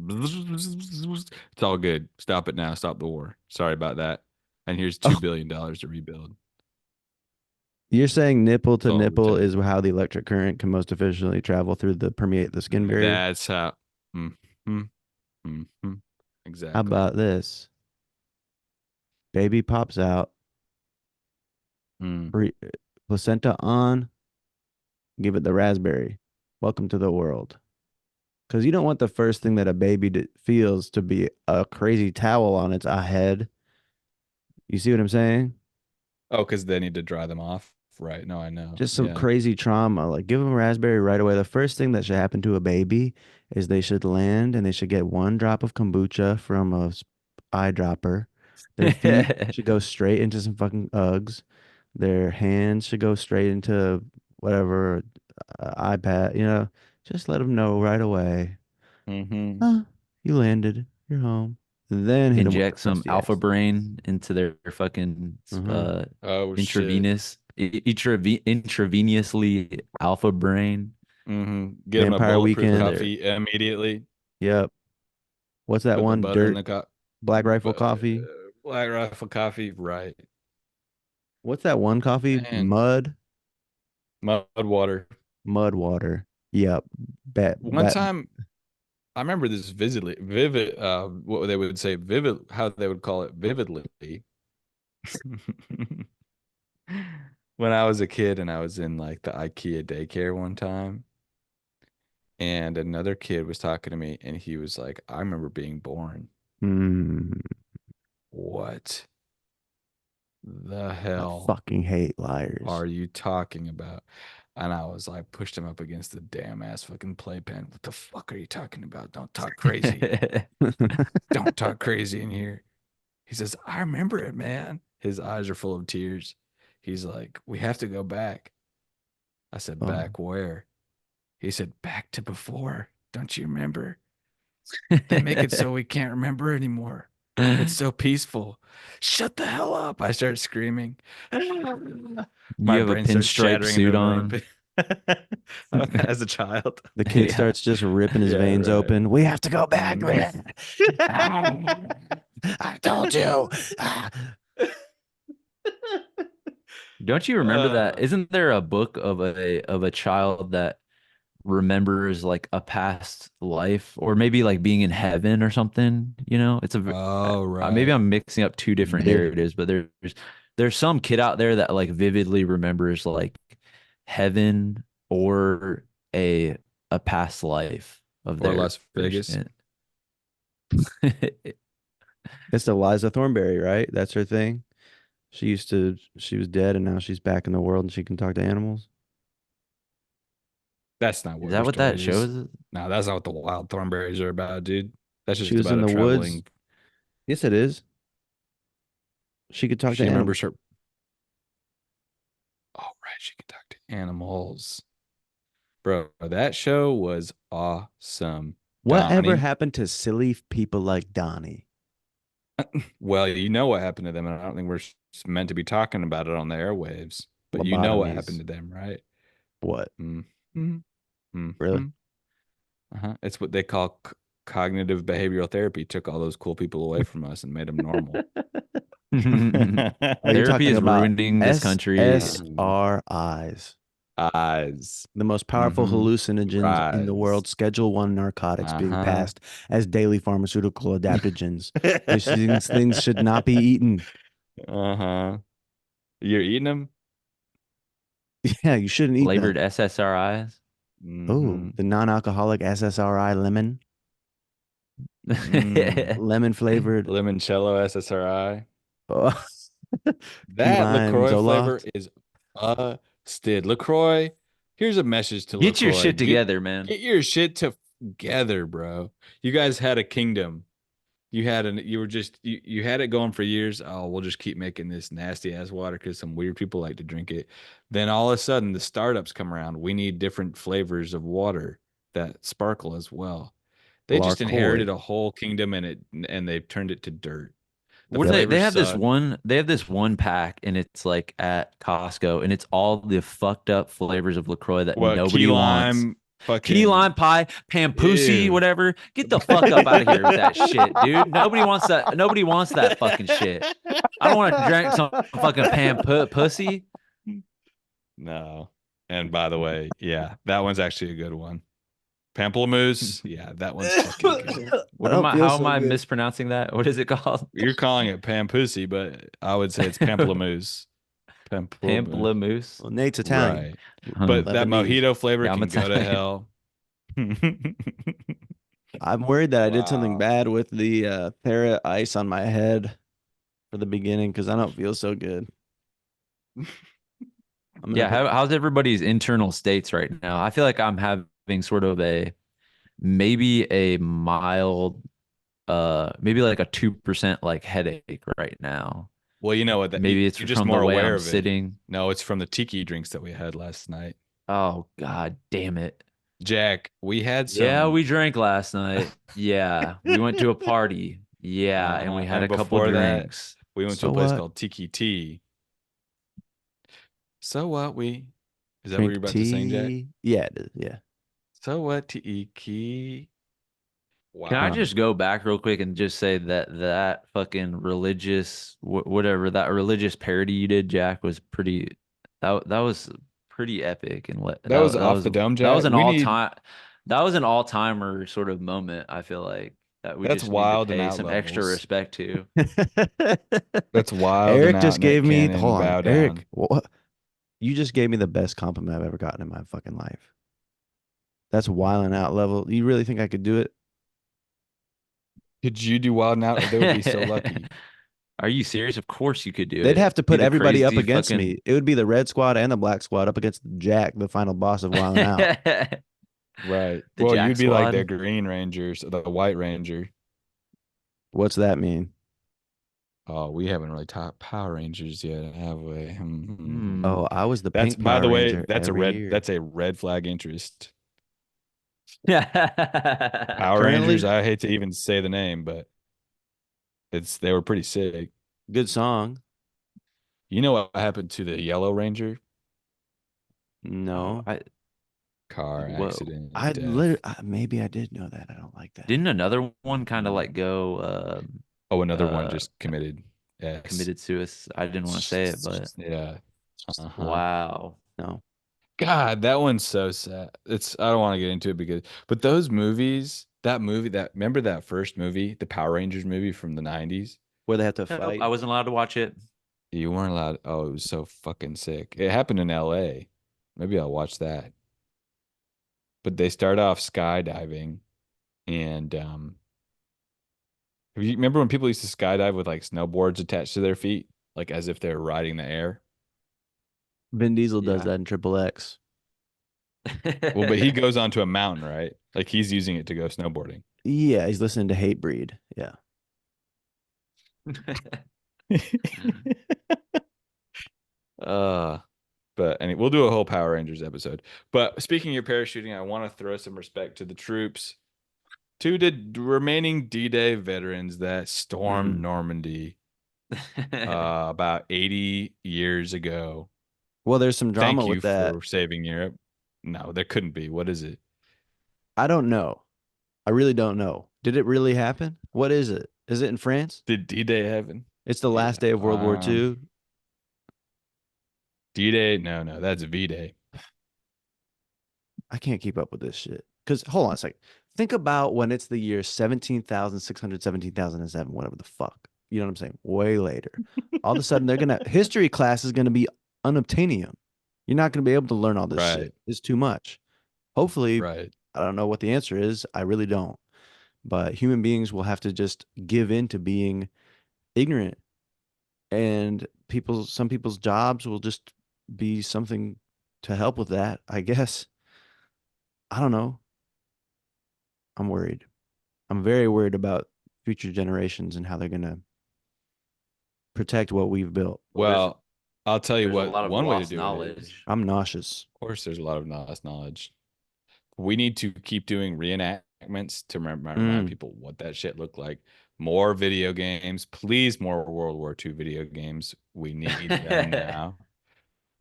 It's all good. Stop it now. Stop the war. Sorry about that. And here's $2 oh, billion to rebuild. you're saying nipple That's to all it would nipple take. is how the electric current can most efficiently travel through the permeate the skin barrier. That's how. Mm-hmm, mm-hmm, How exactly. about this? Baby pops out, Mm. pre- placenta on, give it the raspberry. Welcome to the world. Because you don't want the first thing that a baby feels to be a crazy towel on its head. You see what I'm saying? Oh, because they need to dry them off. Right. No, I know. Just some Yeah. crazy trauma. Like give them raspberry right away. The first thing that should happen to a baby is they should land and they should get one drop of kombucha from a eyedropper. Their feet should go straight into some fucking Uggs. Their hands should go straight into whatever iPad. Just let them know right away. Mm-hmm. You landed. You're home. And then hit them with the Inject some crusty alpha ice. brain into their fucking Oh shit. intravenous intravenously alpha brain Mm-hmm. Get him a Vampire bulletproof for Weekend. their coffee immediately. Yep. What's that Put the one? butter in Dirt the Black Rifle Coffee. Black Rifle coffee, right? What's that one coffee? And mud water. Mud water. Yep. Bet. One time, I remember this vivid. What they would say, vivid. How they would call it, vividly. When I was a kid and I was in like the IKEA daycare one time, and another kid was talking to me, and he was like, "I remember being born." Mm, What the I hell fucking hate liars. are you talking about? And I was like, pushed him up against the damn ass fucking playpen. What the fuck are you talking about? Don't talk crazy. Don't talk crazy in here. He says, I remember it, man. His eyes are full of tears. He's like, we have to go back. I said, back where? He said, back to before. Don't you remember? They make it so we can't remember anymore. It's so peaceful. Shut the hell up. I start screaming. My You have a brain starts pinstripe shattering suit into a on. million as a child. The kid Yeah. starts just ripping his Yeah, veins right. open. We have to go back. Mhm. I told you. Don't you remember that? Isn't there a book of a child that remembers like a past life or maybe like being in heaven or something? It's Oh, maybe right. I'm mixing up two different narratives, but there's some kid out there that like vividly remembers like heaven or a past life of Or Las theirs. Vegas. It's Eliza Thornberry, right? That's her thing. She was dead and now she's back in the world and she can talk to animals. That's not Is what her that what that story is. shows? No, that's not what the wild thornberries are about, dude. That's She just was about in a the woods. traveling. Yes, it is. She could talk She to animals. remembers her. Oh, right. She can talk to animals. Bro, that show was awesome. Whatever Donnie. happened to silly people like Donnie? Well, you know what happened to them, and I don't think we're meant to be talking about it on the airwaves, but you know what happened Lobotomies. to them, right? What? Mm-hmm. Really? Uh-huh. It's what they call cognitive behavioral therapy. Took all those cool people away from us and made them normal. Are you Therapy talking is about ruining this country. SSRIs? Eyes. The most powerful hallucinogens in the world, Rise. Schedule 1 narcotics being Uh-huh. passed as daily pharmaceutical adaptogens. These things should not be eaten. Uh-huh. You're eating them? Yeah, you shouldn't eat Flavored them. SSRIs. Oh, the non-alcoholic SSRI lemon, lemon flavored. Limoncello SSRI. Oh, key That lime LaCroix flavor Zoloft. is busted. LaCroix, here's a message to Get your LaCroix. shit together, man. Get your shit together, bro. You guys had a kingdom. You had it going for years. Oh, we'll just keep making this nasty ass water because some weird people like to drink it. Then all of a sudden the startups come around. We need different flavors of water that sparkle as well. They just LaCroix. inherited a whole kingdom and they've turned it to dirt. The What do they flavors have this suck. one pack and it's like at Costco and it's all the fucked up flavors of LaCroix that What nobody key wants. lime fucking Key lime pie, pampussy, Ew. whatever. Get the fuck up out of here with that shit, dude. Nobody wants that. Nobody wants that fucking shit. I don't want to drink some fucking pussy. No. And by the way, yeah, that one's actually a good one. Pamplemousse, yeah, that one's fucking good. How am I mispronouncing that? What is it called? You're calling it pampussy, but I would say it's pamplemousse. Pamplemousse. Well, Nate's Italian. Right. Huh. But that Lebanese. mojito flavor Yeah, I'm can go to Italian. hell. I'm worried that I did something Wow. bad with the Thera ice on my head for the beginning because I don't feel so good. Yeah, how's everybody's internal states right now? I feel like I'm having sort of maybe a mild maybe like a 2% like headache right now. Well, you know what? That Maybe it's you're just from the more way aware I'm of it. sitting. No, it's from the tiki drinks that we had last night. Oh God damn it. Jack, we had Yeah, some, we drank last night. Yeah, we went to a party. Yeah, and we had and a couple before that, drinks. we went to a So place what? called Tiki Tea. So what? Is that what Drink you're about to sing, Jack? tea. Yeah, it is. Yeah. So what? Tiki. Can I Wow. Um, just go back real quick and just say that fucking religious whatever that religious parody you did, Jack, was pretty that was pretty epic and what That was off the dome, that was Jack. an all time that was an all timer sort of moment. I feel like that we That's just need to wild and pay out some extra levels. respect to. That's wild and Eric out just Nick gave me. Cannon Hold on, bow down. Eric. What? You just gave me the best compliment I've ever gotten in my fucking life. That's wilding out level. You really think I could do it? Could you do wild and out? They would be so lucky. Are you serious? Of course you could do They'd it. have to Be put the everybody up crazy against fucking me. It would be the red squad and the black squad up against Jack, the final boss of Wildin' Out. Right. the Well, Jack you'd be like the Squad. Green Rangers, or the White Ranger. What's that mean? Oh, we haven't really taught Power Rangers yet, have we? Hmm. Oh, I was the That's, pink by Power the way, Ranger every year. that's a red flag interest. Yeah. Power Rangers, Currently, I hate to even say the name, but they were pretty sick. good song. You know what happened to the Yellow Ranger? Oh, No, Car whoa. accident, I death. literally maybe I did know that. I don't like that. Didn't another one kind of Mm. like go Oh, another one uh just committed. Yes. committed suicide? I didn't want to say it, but Yeah. Uh-huh. wow. No, God, that one's so sad. I don't want to get into it but those movies, remember that first movie, the Power Rangers movie from the 90s? where they have to Nope, fight. I wasn't allowed to watch it. You weren't allowed. Oh, it was so fucking sick. It happened in LA. Maybe I'll watch that. But they start off skydiving and you remember when people used to skydive with like snowboards attached to their feet, like as if they're riding the air? Vin Diesel does Yeah. that in Triple X. Well, but he goes onto a mountain, right? Like he's using it to go snowboarding. Yeah, he's listening to Hatebreed. Yeah. uh and we'll do a whole Power Rangers episode. But speaking of parachuting, I want to throw some respect to the troops, to the remaining D-Day veterans that stormed Normandy about 80 years ago. Well, there's some drama Thank you with that. for saving Europe. No, there couldn't be. What is it? I don't know. I really don't know. Did it really happen? What is it? Is it in France? Did D-Day happen? It's the last day of World War II. D-Day? No, that's V-Day. I can't keep up with this shit. Because hold on a second. Think about when it's the year 17,617,007, whatever the fuck. You know what I'm saying? Way later. All of a sudden, history class is going to be unobtainium. You're not going to be able to learn all this shit. It's too much. Hopefully, Right. I don't know what the answer is. I really don't. But human beings will have to just give in to being ignorant. And some people's jobs will just be something to help with that, I guess. I don't know. I'm worried. I'm very worried about future generations and how they're going to protect what we've built. Well, I'll tell you There's a what, lot of one way to lost do it is, knowledge. I'm nauseous. of course, there's a lot of lost knowledge. We need to keep doing reenactments to remind people what that shit looked like. More video games, please. More World War II video games. We need them now.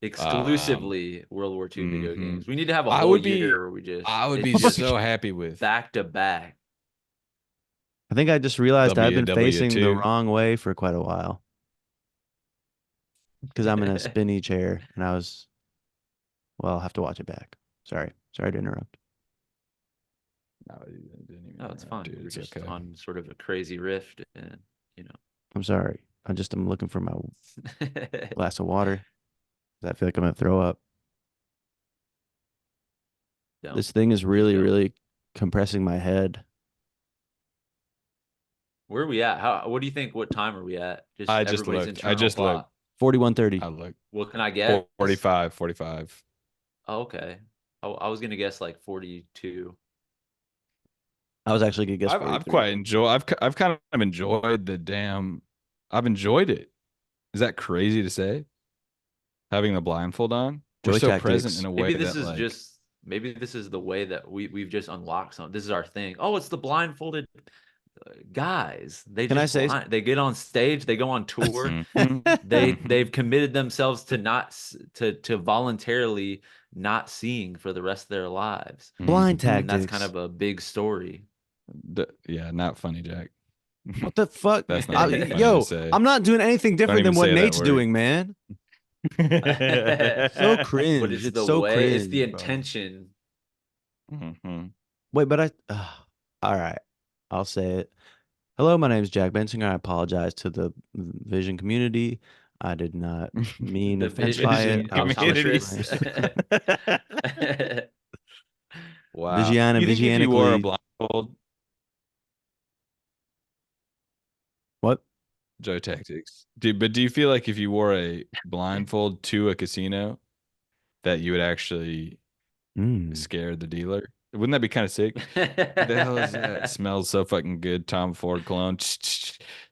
Exclusively World War II video games. We need to have a I whole would be- year where we just I would be it's just so happy with back to back. I think I just realized I've been facing the WW2. wrong way for quite a while because I'm in a spinny chair and well, I'll have to watch it back. Sorry to interrupt. No, it didn't even No, it's fine. dude, We're it's just okay. on sort of a crazy rift, and I'm sorry. I'm looking for my glass of water. I feel like I'm gonna throw up. Don't. This thing is really, don't. really compressing my head. Where are we at? What do you think? What time are we at? Just I just everybody's looked. I internal just clock. looked. 41:30. I looked. What can I guess? 45. Oh, okay. I was gonna guess like 42. I was actually gonna guess I've 43. quite enjoyed. I've kind of enjoyed the damn. I've enjoyed it. Is that crazy to say? Having the blindfold on, we're Joy so present tactics. in a way Maybe this that is like. just maybe this is the way that we've just unlocked something. This is our thing. Oh, it's the blindfolded guys. They Can I just say? blind. They get on stage. They go on tour. Mhm, They've committed themselves to not to voluntarily not seeing for the rest of their lives, Blind mhm. and that's kind tactics. of a big story. Yeah, not funny, Jack. What the fuck? That's not funny to Yo, say. I'm not doing anything Don't different even than what say that Nate's word. doing, man. So But cringe. it's It's the so way. It's the cringe, bro. intention. Mhm. Wait, but all right. I'll say it. Hello, my name is Jack Bensinger. I apologize to the vision community. I did not mean The offense by it. Vision vision I was community. flicking optometrist. Wow. Vigiana, You think if you wore a Vigianically. blindfold, What? Joe Tactics, do you feel like if you wore a blindfold to a casino that you would actually Mm. scare the dealer? Wouldn't that be kind of sick? What the hell is that? It smells so fucking good. Tom Ford cologne,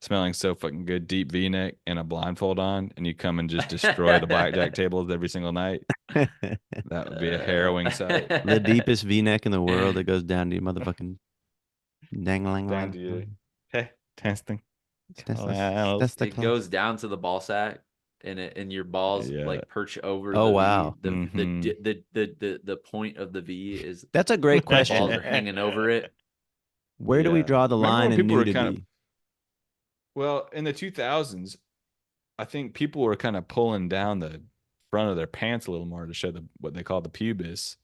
smelling so fucking good. Deep V-neck and a blindfold on, and you come and just destroy the blackjack tables every single night. That would be a harrowing sight. The deepest V-neck in the world that goes down to your motherfucking dangling. Down to you. Hey, testing. That's the It class. goes down to the ball sack, and your balls Yeah. like perch over Oh the V. wow, Mhm. The point of the V is that's a great the balls are question. hanging over it. Where do we Yeah. draw the Remember line when in people were kind of nudity? well in the 2000s? I think people were kind of pulling down the front of their pants a little more to show what they call the pubis.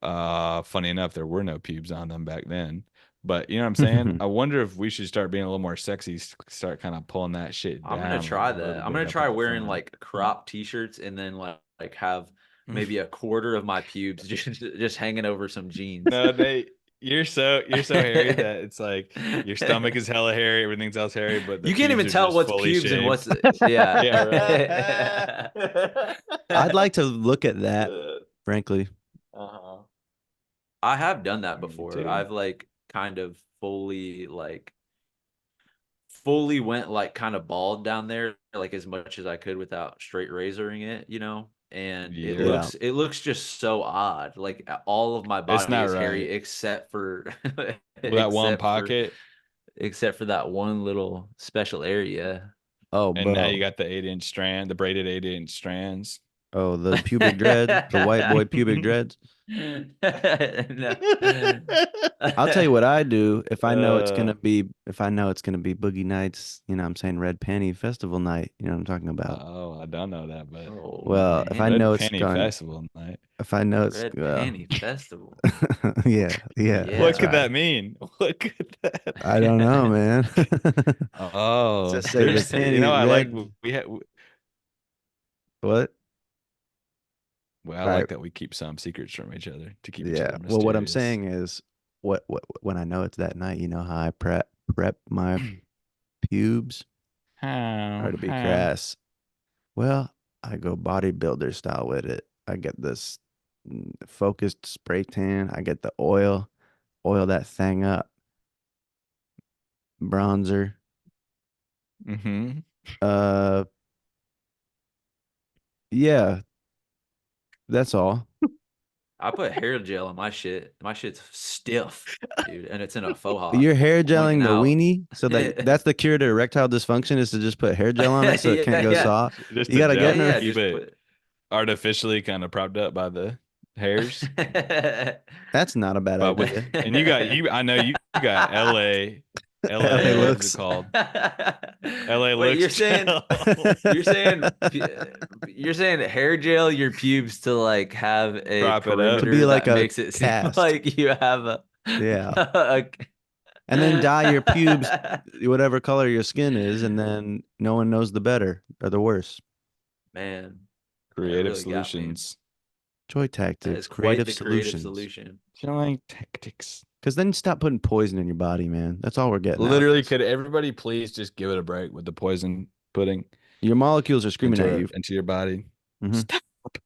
Funny enough, there were no pubes on them back then. But you know what I'm saying? I wonder if we should start being a little more sexy, start kind of pulling that shit I'm gonna down try a little that. I'm bit gonna up try at the wearing front. like crop t-shirts and then like have maybe a quarter of my pubes just hanging over some jeans. No, you're so hairy that it's like your stomach is hella hairy, everything's else hairy, but the You can't pubes even are tell just what's fully pubes and what's shaved. Yeah, yeah. right. I'd like to look at that, frankly. Uh-huh. I have done that Me before. too. I've like kind of fully went like kind of bald down there like as much as I could without straight razoring it, and it Yeah. Yeah. looks just so odd. Like all of my It's body not is hairy right. except for With that one except for pocket, except for that one little special area. Oh, and now you bro. got the 8-inch strand, the braided 8-inch strands. Oh, the pubic dread, the white boy pubic dreads. No. I'll tell you what I do if I know it's Uh, gonna be boogie nights, you know what I'm saying, red panty festival night, you know what I'm talking about. oh, I don't know that, but Oh Well, if I man, know Red it's Penny going Festival night. if I know it's Red Panty Festival. yeah, What that's Yeah. could right. that mean? What could that I don't mean? know, man. Oh, Just say the there's, panty I like red. we had. What? Well, I All right. like that we keep some secrets from each other to keep each Yeah. other Well, what I'm mysterious. saying is what when I know it's that night, you know how I prep my pubes How? or to be How? crass. Well, I go bodybuilder style with it. I get this focused spray tan. I get the oil that thing up, bronzer. Mm-hmm. Uh, yeah, that's all. I put hair gel on my shit. My shit's stiff, dude, and it's in a faux hawk You're hair pointing gelling the out. weenie, so that's the cure to erectile dysfunction is to just put hair gel on it so it can't Yeah, go yeah, soft. Just You a gotta yeah, get gel, in her. yeah. keep Just it put. artificially kind of propped up by the hairs. That's not a bad But with idea. and I know you got LA what is it looks. called? LA Wait, looks you're saying gel. you're saying you're saying hair gel your pubes to like have a Prop it up. To be perimeter like that a makes it seem cast. like you have a, Yeah. a And then dye your pubes whatever color your skin is, and then no one knows the better or the worse. Man, that Creative really got me. solutions. Joy That is tactics, quite creative the creative solutions. solution. Joint tactics. Because then stop putting poison in your body, man. That's all we're getting out of Literally, this. could everybody please just give it a break with the poison pudding Your molecules are screaming at you. into your body? Mhm. Stop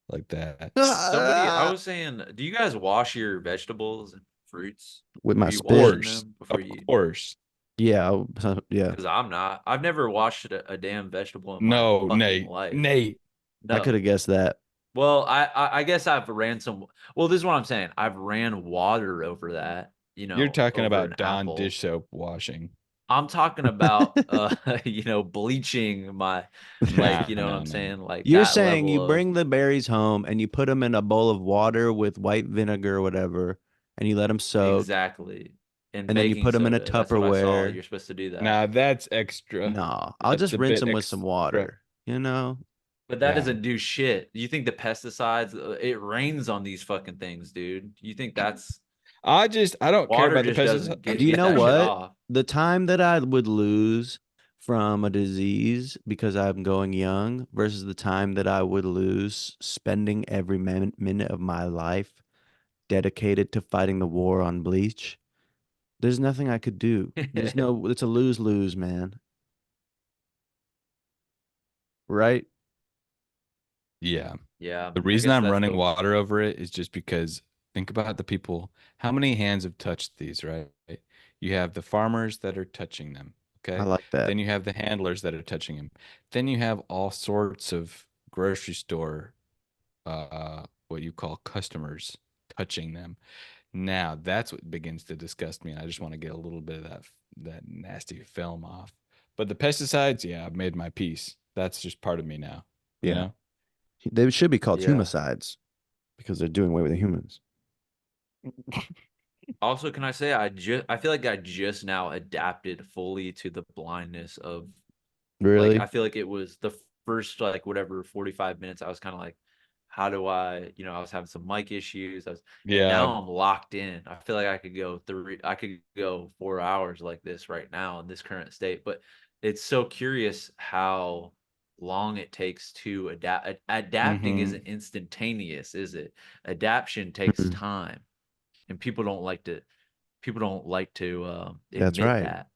like that. Somebody, I was saying, do you guys wash your vegetables? fruits? with Are my you Of spit. washing course. them Of before you eat? course. Yeah, yeah. Because I'm not. I've never washed a damn vegetable in my No, fucking Nate. life. Nate. I could No. have guessed that. Well, I guess I've ran some. Well, this is what I'm saying. I've ran water over that, You're talking over an about Dawn apple. dish soap washing. I'm talking about bleaching my, like, No, you know what no, I'm no. saying? Like You're that saying you level of bring the berries home and you put them in a bowl of water with white vinegar or whatever, and you let them soak, exactly. And and then you baking put them in a soda. That's what I saw. Tupperware. You're supposed to do that. Now that's extra. No, I'll That's just a rinse bit them with some extra. water. You know, But that Yeah. doesn't do shit. You think the pesticides, it rains on these fucking things, dude. You think that's I don't care water about the just pesticide. doesn't do you get know that shit what? off. The time that I would lose from a disease because I'm going young versus the time that I would lose spending every minute of my life dedicated to fighting the war on bleach. There's nothing I could do. There's no, it's a lose-lose, man. Right? Yeah. Yeah, The I reason guess I'm that's running the water over it is just because think about the people. How many hands have touched these, right? You have the farmers that are touching them. I Okay. like that. Then you have the handlers that are touching them. Then you have all sorts of grocery store, what you call customers touching them. Now that's what begins to disgust me. And I just want to get a little bit of that nasty film off. But the pesticides, yeah, I've made my peace. That's just part of me now, you Yeah. know? They should be called yeah. humicides because they're doing away with the humans. Also, can I say I feel like I just now adapted fully to the blindness of, like, Really? I feel like it was the first, like, whatever 45 minutes I was kind of like, how do I was having some mic issues. And Yeah. now I'm locked in. I feel like I could go 4 hours like this right now in this current state. But it's so curious how long it takes to adapt. Adapting Mm-hmm. isn't instantaneous, is it? Adaption takes Mhm. time, and people don't like to That's admit right. that.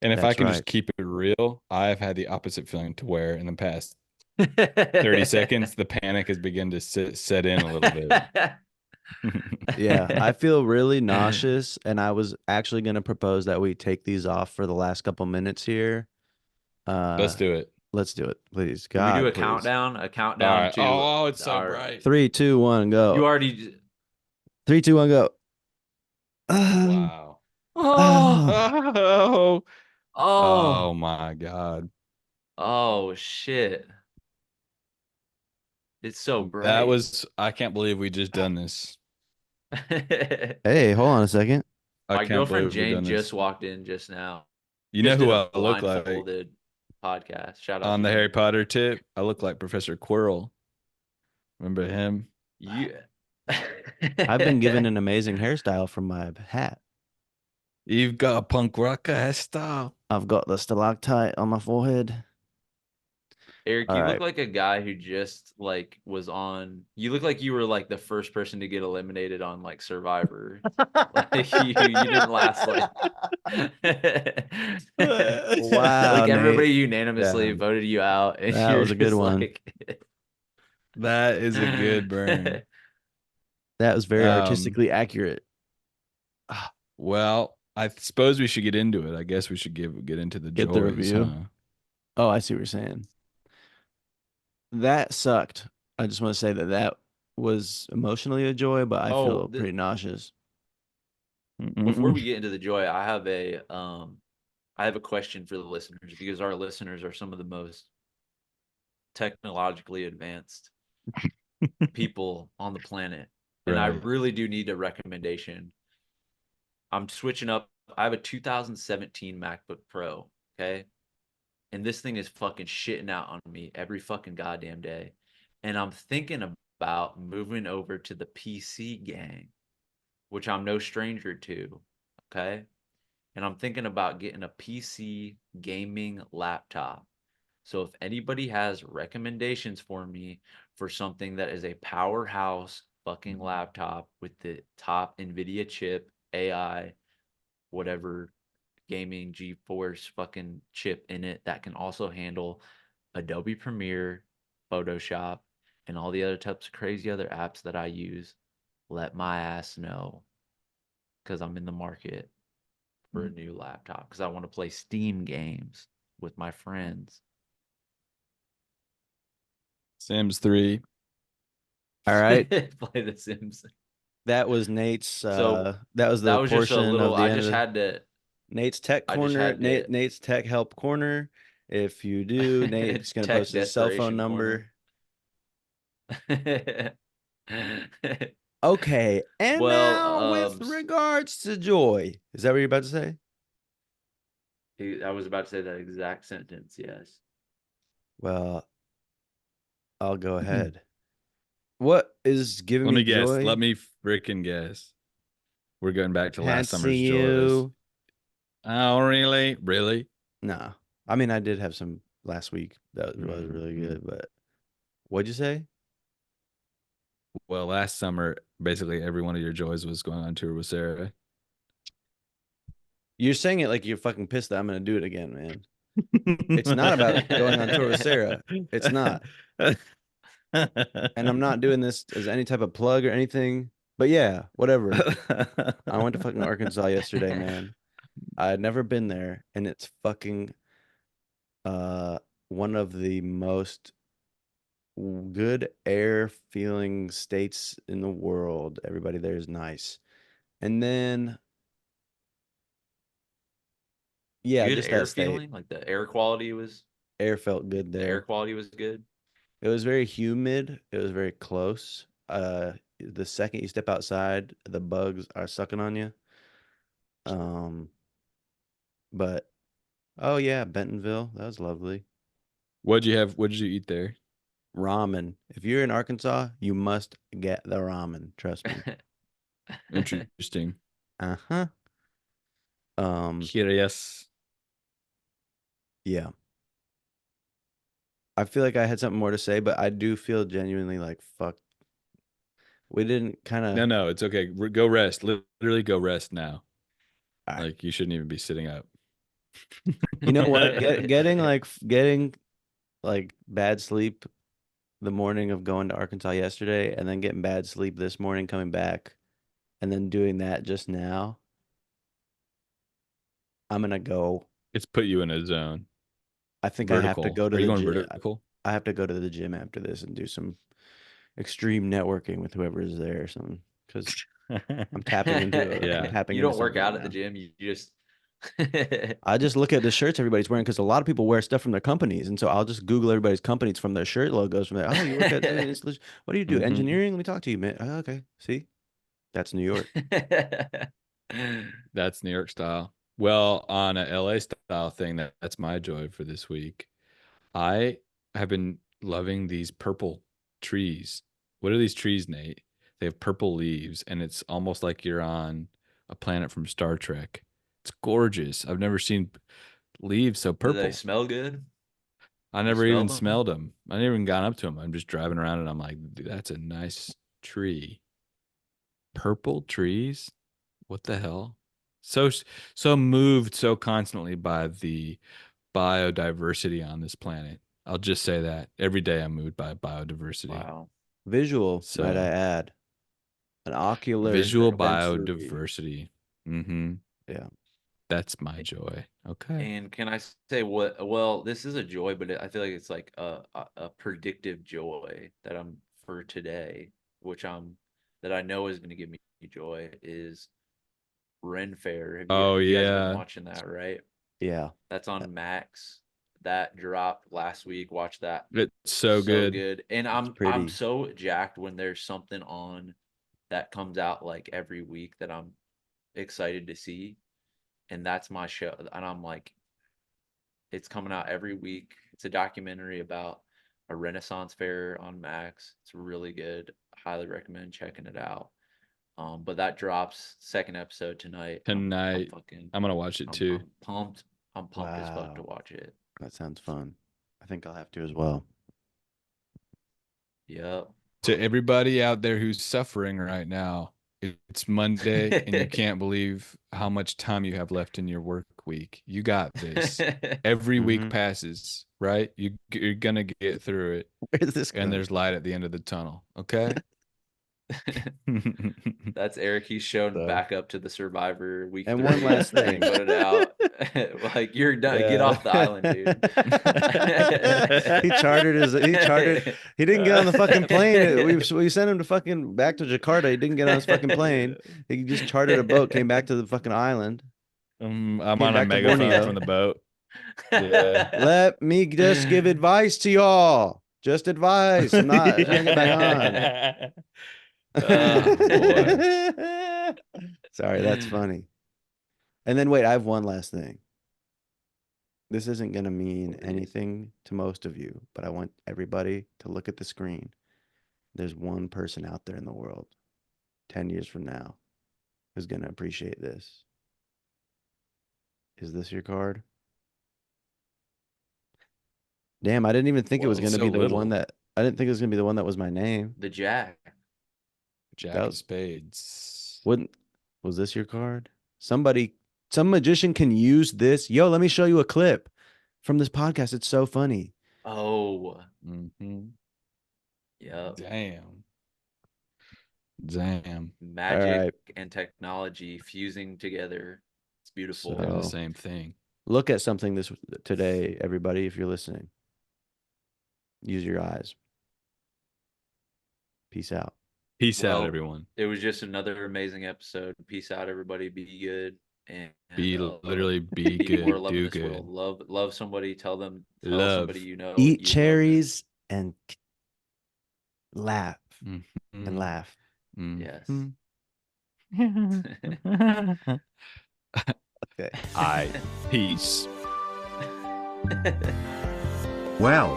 And if I That's can right. just keep it real, I've had the opposite feeling to where in the past 30 seconds, the panic has begun to set in a little bit. Yeah, I feel really nauseous, and I was actually going to propose that we take these off for the last couple minutes here. Let's do it. Let's do it, please. Can we do God, a please. countdown? A All countdown right. to Oh, it's so our. bright. 3, 2, 1, You go. already. 3, 2, 1, go. Wow. Oh, Oh, Oh, oh, oh my God. oh, shit. It's so That bright. was, I can't believe we just done this. hey, hold on a second. I My can't girlfriend believe we Jane done just this. walked in just now. You know Just did who a I look like blindfolded podcast. Shout out on to the Harry Jane. Potter tip? I look like Professor Quirrell. Remember him? You. I've been given an amazing hairstyle from my hat. You've got a punk rocker hairstyle. I've got the stalactite on my forehead. Eric, All you look right. like a guy who just like was on. You look like you were like the first person to get eliminated on like Survivor. Like you didn't last like. Wow, Like Nate. everybody unanimously Yeah, voted you out, and that you're was a good just one. like. That is a good burn. That was very Um, artistically accurate. well, I suppose we should get into it. I guess we should get into the Get the joys, review. huh? Oh, I see what you're saying. That sucked. I just want to say that that was emotionally a joy, but I Oh, feel pretty nauseous. before we get into the joy, I have a question for the listeners because our listeners are some of the most technologically advanced people on the planet, and I Right. really do need a recommendation. I'm switching up. I have a 2017 MacBook Pro, okay? And this thing is fucking shitting out on me every fucking goddamn day. And I'm thinking about moving over to the PC gang, which I'm no stranger to, okay? And I'm thinking about getting a PC gaming laptop. So if anybody has recommendations for me for something that is a powerhouse fucking laptop with the top NVIDIA chip, AI, whatever gaming GeForce fucking chip in it that can also handle Adobe Premiere, Photoshop, and all the other types of crazy other apps that I use, let my ass know. because I'm in the market for a new laptop because I want to play Steam games with my friends. Sims 3. All right. Play The Sims. That was Nate's. So That was that the was just a portion little. of the I end just of the had to. Nate's Tech I just Corner. had to Nate's Tech Help Corner. If you do, Nate's gonna tech post his cell phone desperation corner. number. Okay, and Well, now with regards to joy, is that what you're about to say? I was about to say that exact sentence. Yes. Well, I'll go ahead. What is giving Let me me guess. joy? Let me freaking guess. We're going back to last summer's Fancy joys. you. Oh, really? Really? No, I mean I did have some last week that was really Mhm. good, but what'd you say? Well, last summer, basically every one of your joys was going on tour with Sarah. You're saying it like you're fucking pissed that I'm gonna do it again, man. It's not about going on tour with Sarah. It's not. And I'm not doing this as any type of plug or anything. But yeah, whatever. I went to fucking Arkansas yesterday, man. I had never been there, and it's fucking one of the most good air feeling states in the world. Everybody there is nice. And then yeah, Good just air that state. feeling, like the air quality was. Air felt good The air there. quality was good. It was very humid. It was very close. The second you step outside, the bugs are sucking on you. Um, but oh yeah, Bentonville, that was lovely. What'd you have? What did you eat there? Ramen. If you're in Arkansas, you must get the ramen. Trust me. Interesting. Uh-huh. Curious. Yeah. I feel like I had something more to say, but I do feel genuinely like fuck. We didn't kind of. No, it's okay. Go rest. Literally go rest now. All right. Like you shouldn't even be sitting up. You know what? Getting like bad sleep the morning of going to Arkansas yesterday, and then getting bad sleep this morning coming back, and then doing that just now. I'm gonna go. It's put you in a zone. I think I have to Vertical. go to Are you the going gym. vertical? I have to go to the gym after this and do some extreme networking with whoever is there or something. Because I'm tapping Yeah. tapping You into don't work something right out at the now. gym. You just. I just look at the shirts everybody's wearing because a lot of people wear stuff from their companies, and so I'll just Google everybody's companies from their shirt logos from there. Oh, you work at what do you do? Mhm. Engineering? Let me talk to you, man. Oh, okay, see, that's New York. That's New York style. Well, on a LA style thing, that's my joy for this week. I have been loving these purple trees. What are these trees, Nate? They have purple leaves, and it's almost like you're on a planet from Star Trek. It's gorgeous. I've never seen leaves so Do they purple. smell good? I You never even smelled them? smelled them. I never even gone up to them. I'm just driving around, and I'm like, "Dude, that's a nice tree. Purple trees? What the hell?" So so moved so constantly by the biodiversity on this planet. I'll just say that every day I'm moved by biodiversity. Wow. Visual, might I So add, an ocular visual Incredible. sensory. biodiversity. Mm-hmm. Yeah, That's my joy. Okay. And can I say what? Well, this is a joy, but I feel like it's like a predictive joy that I'm for today, which that I know is going to give me joy is Ren Fair. Oh You guys have been yeah. watching that, right? yeah. That's on Max. That dropped last week. Watch that. It's so So good. good. And It's I'm pretty. so jacked when there's something on that comes out like every week that I'm excited to see. And that's my show. And I'm like, it's coming out every week. It's a documentary about a Renaissance fair on Max. It's really good. Highly recommend checking it out. But that drops second episode tonight. I'm Tonight. fucking I'm gonna watch it too. I'm pumped. I'm pumped as fuck to Wow, watch it. that sounds fun. I think I'll have to as well. Yep. To everybody out there who's suffering right now, it's Monday and you can't believe how much time you have left in your work week. You got this. Every week Mhm. passes, right? You're gonna get through it, Where's this and going? there's light at the end of the tunnel. Okay. That's Eric. He's shown So- back up to the Survivor week. And 3. one last thing. Put it out. Like, you're done. Get Yeah. off the island, dude. He didn't get on the fucking plane. We sent him to fucking back to Jakarta. He didn't get on his fucking plane. He just chartered a boat, came back to the fucking island. I'm Came on a back to megaphone Borneo. from the boat. Yeah. Let me just give advice to y'all. Just advice. I'm not trying to get back on. Oh, Sorry, that's funny. And then wait, I have one last thing. This isn't going to mean anything to most of you, but I want everybody to look at the screen. There's one person out there in the world 10 years from now who's going to appreciate this. Is this your card? Damn, I didn't even think it was Whoa, going to so be the little. one that I didn't think it was going to be the one that was my name. The Jack. Jack That of was- Spades. Was this your card? Some magician can use this. Yo, let me show you a clip from this podcast. It's so funny. Oh, Mm-hmm. yep. Damn. Magic right. and technology fusing together. It's beautiful. They're the So- same thing. Look at something today, everybody, if you're listening. Use your eyes. Peace out. Peace out, Well, everyone. It was just another amazing episode. Peace out, everybody. Be good. And Literally be be more good, love do in this good. world. Love somebody. Tell Love. somebody you know. Eat you love them. cherries and laugh Mhm. and laugh. Mm. Yes. Okay. Peace. Well,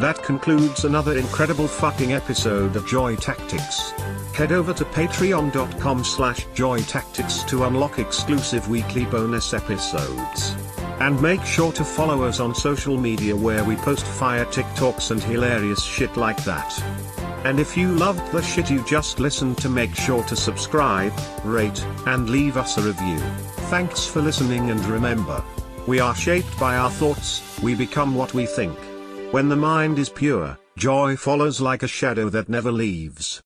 that concludes another incredible fucking episode of Joy Tactics. Head over to patreon.com/joytactics to unlock exclusive weekly bonus episodes. And make sure to follow us on social media where we post fire TikToks and hilarious shit like that. And if you loved the shit you just listened to, make sure to subscribe, rate, and leave us a review. Thanks for listening, and remember, we are shaped by our thoughts, we become what we think. When the mind is pure, joy follows like a shadow that never leaves.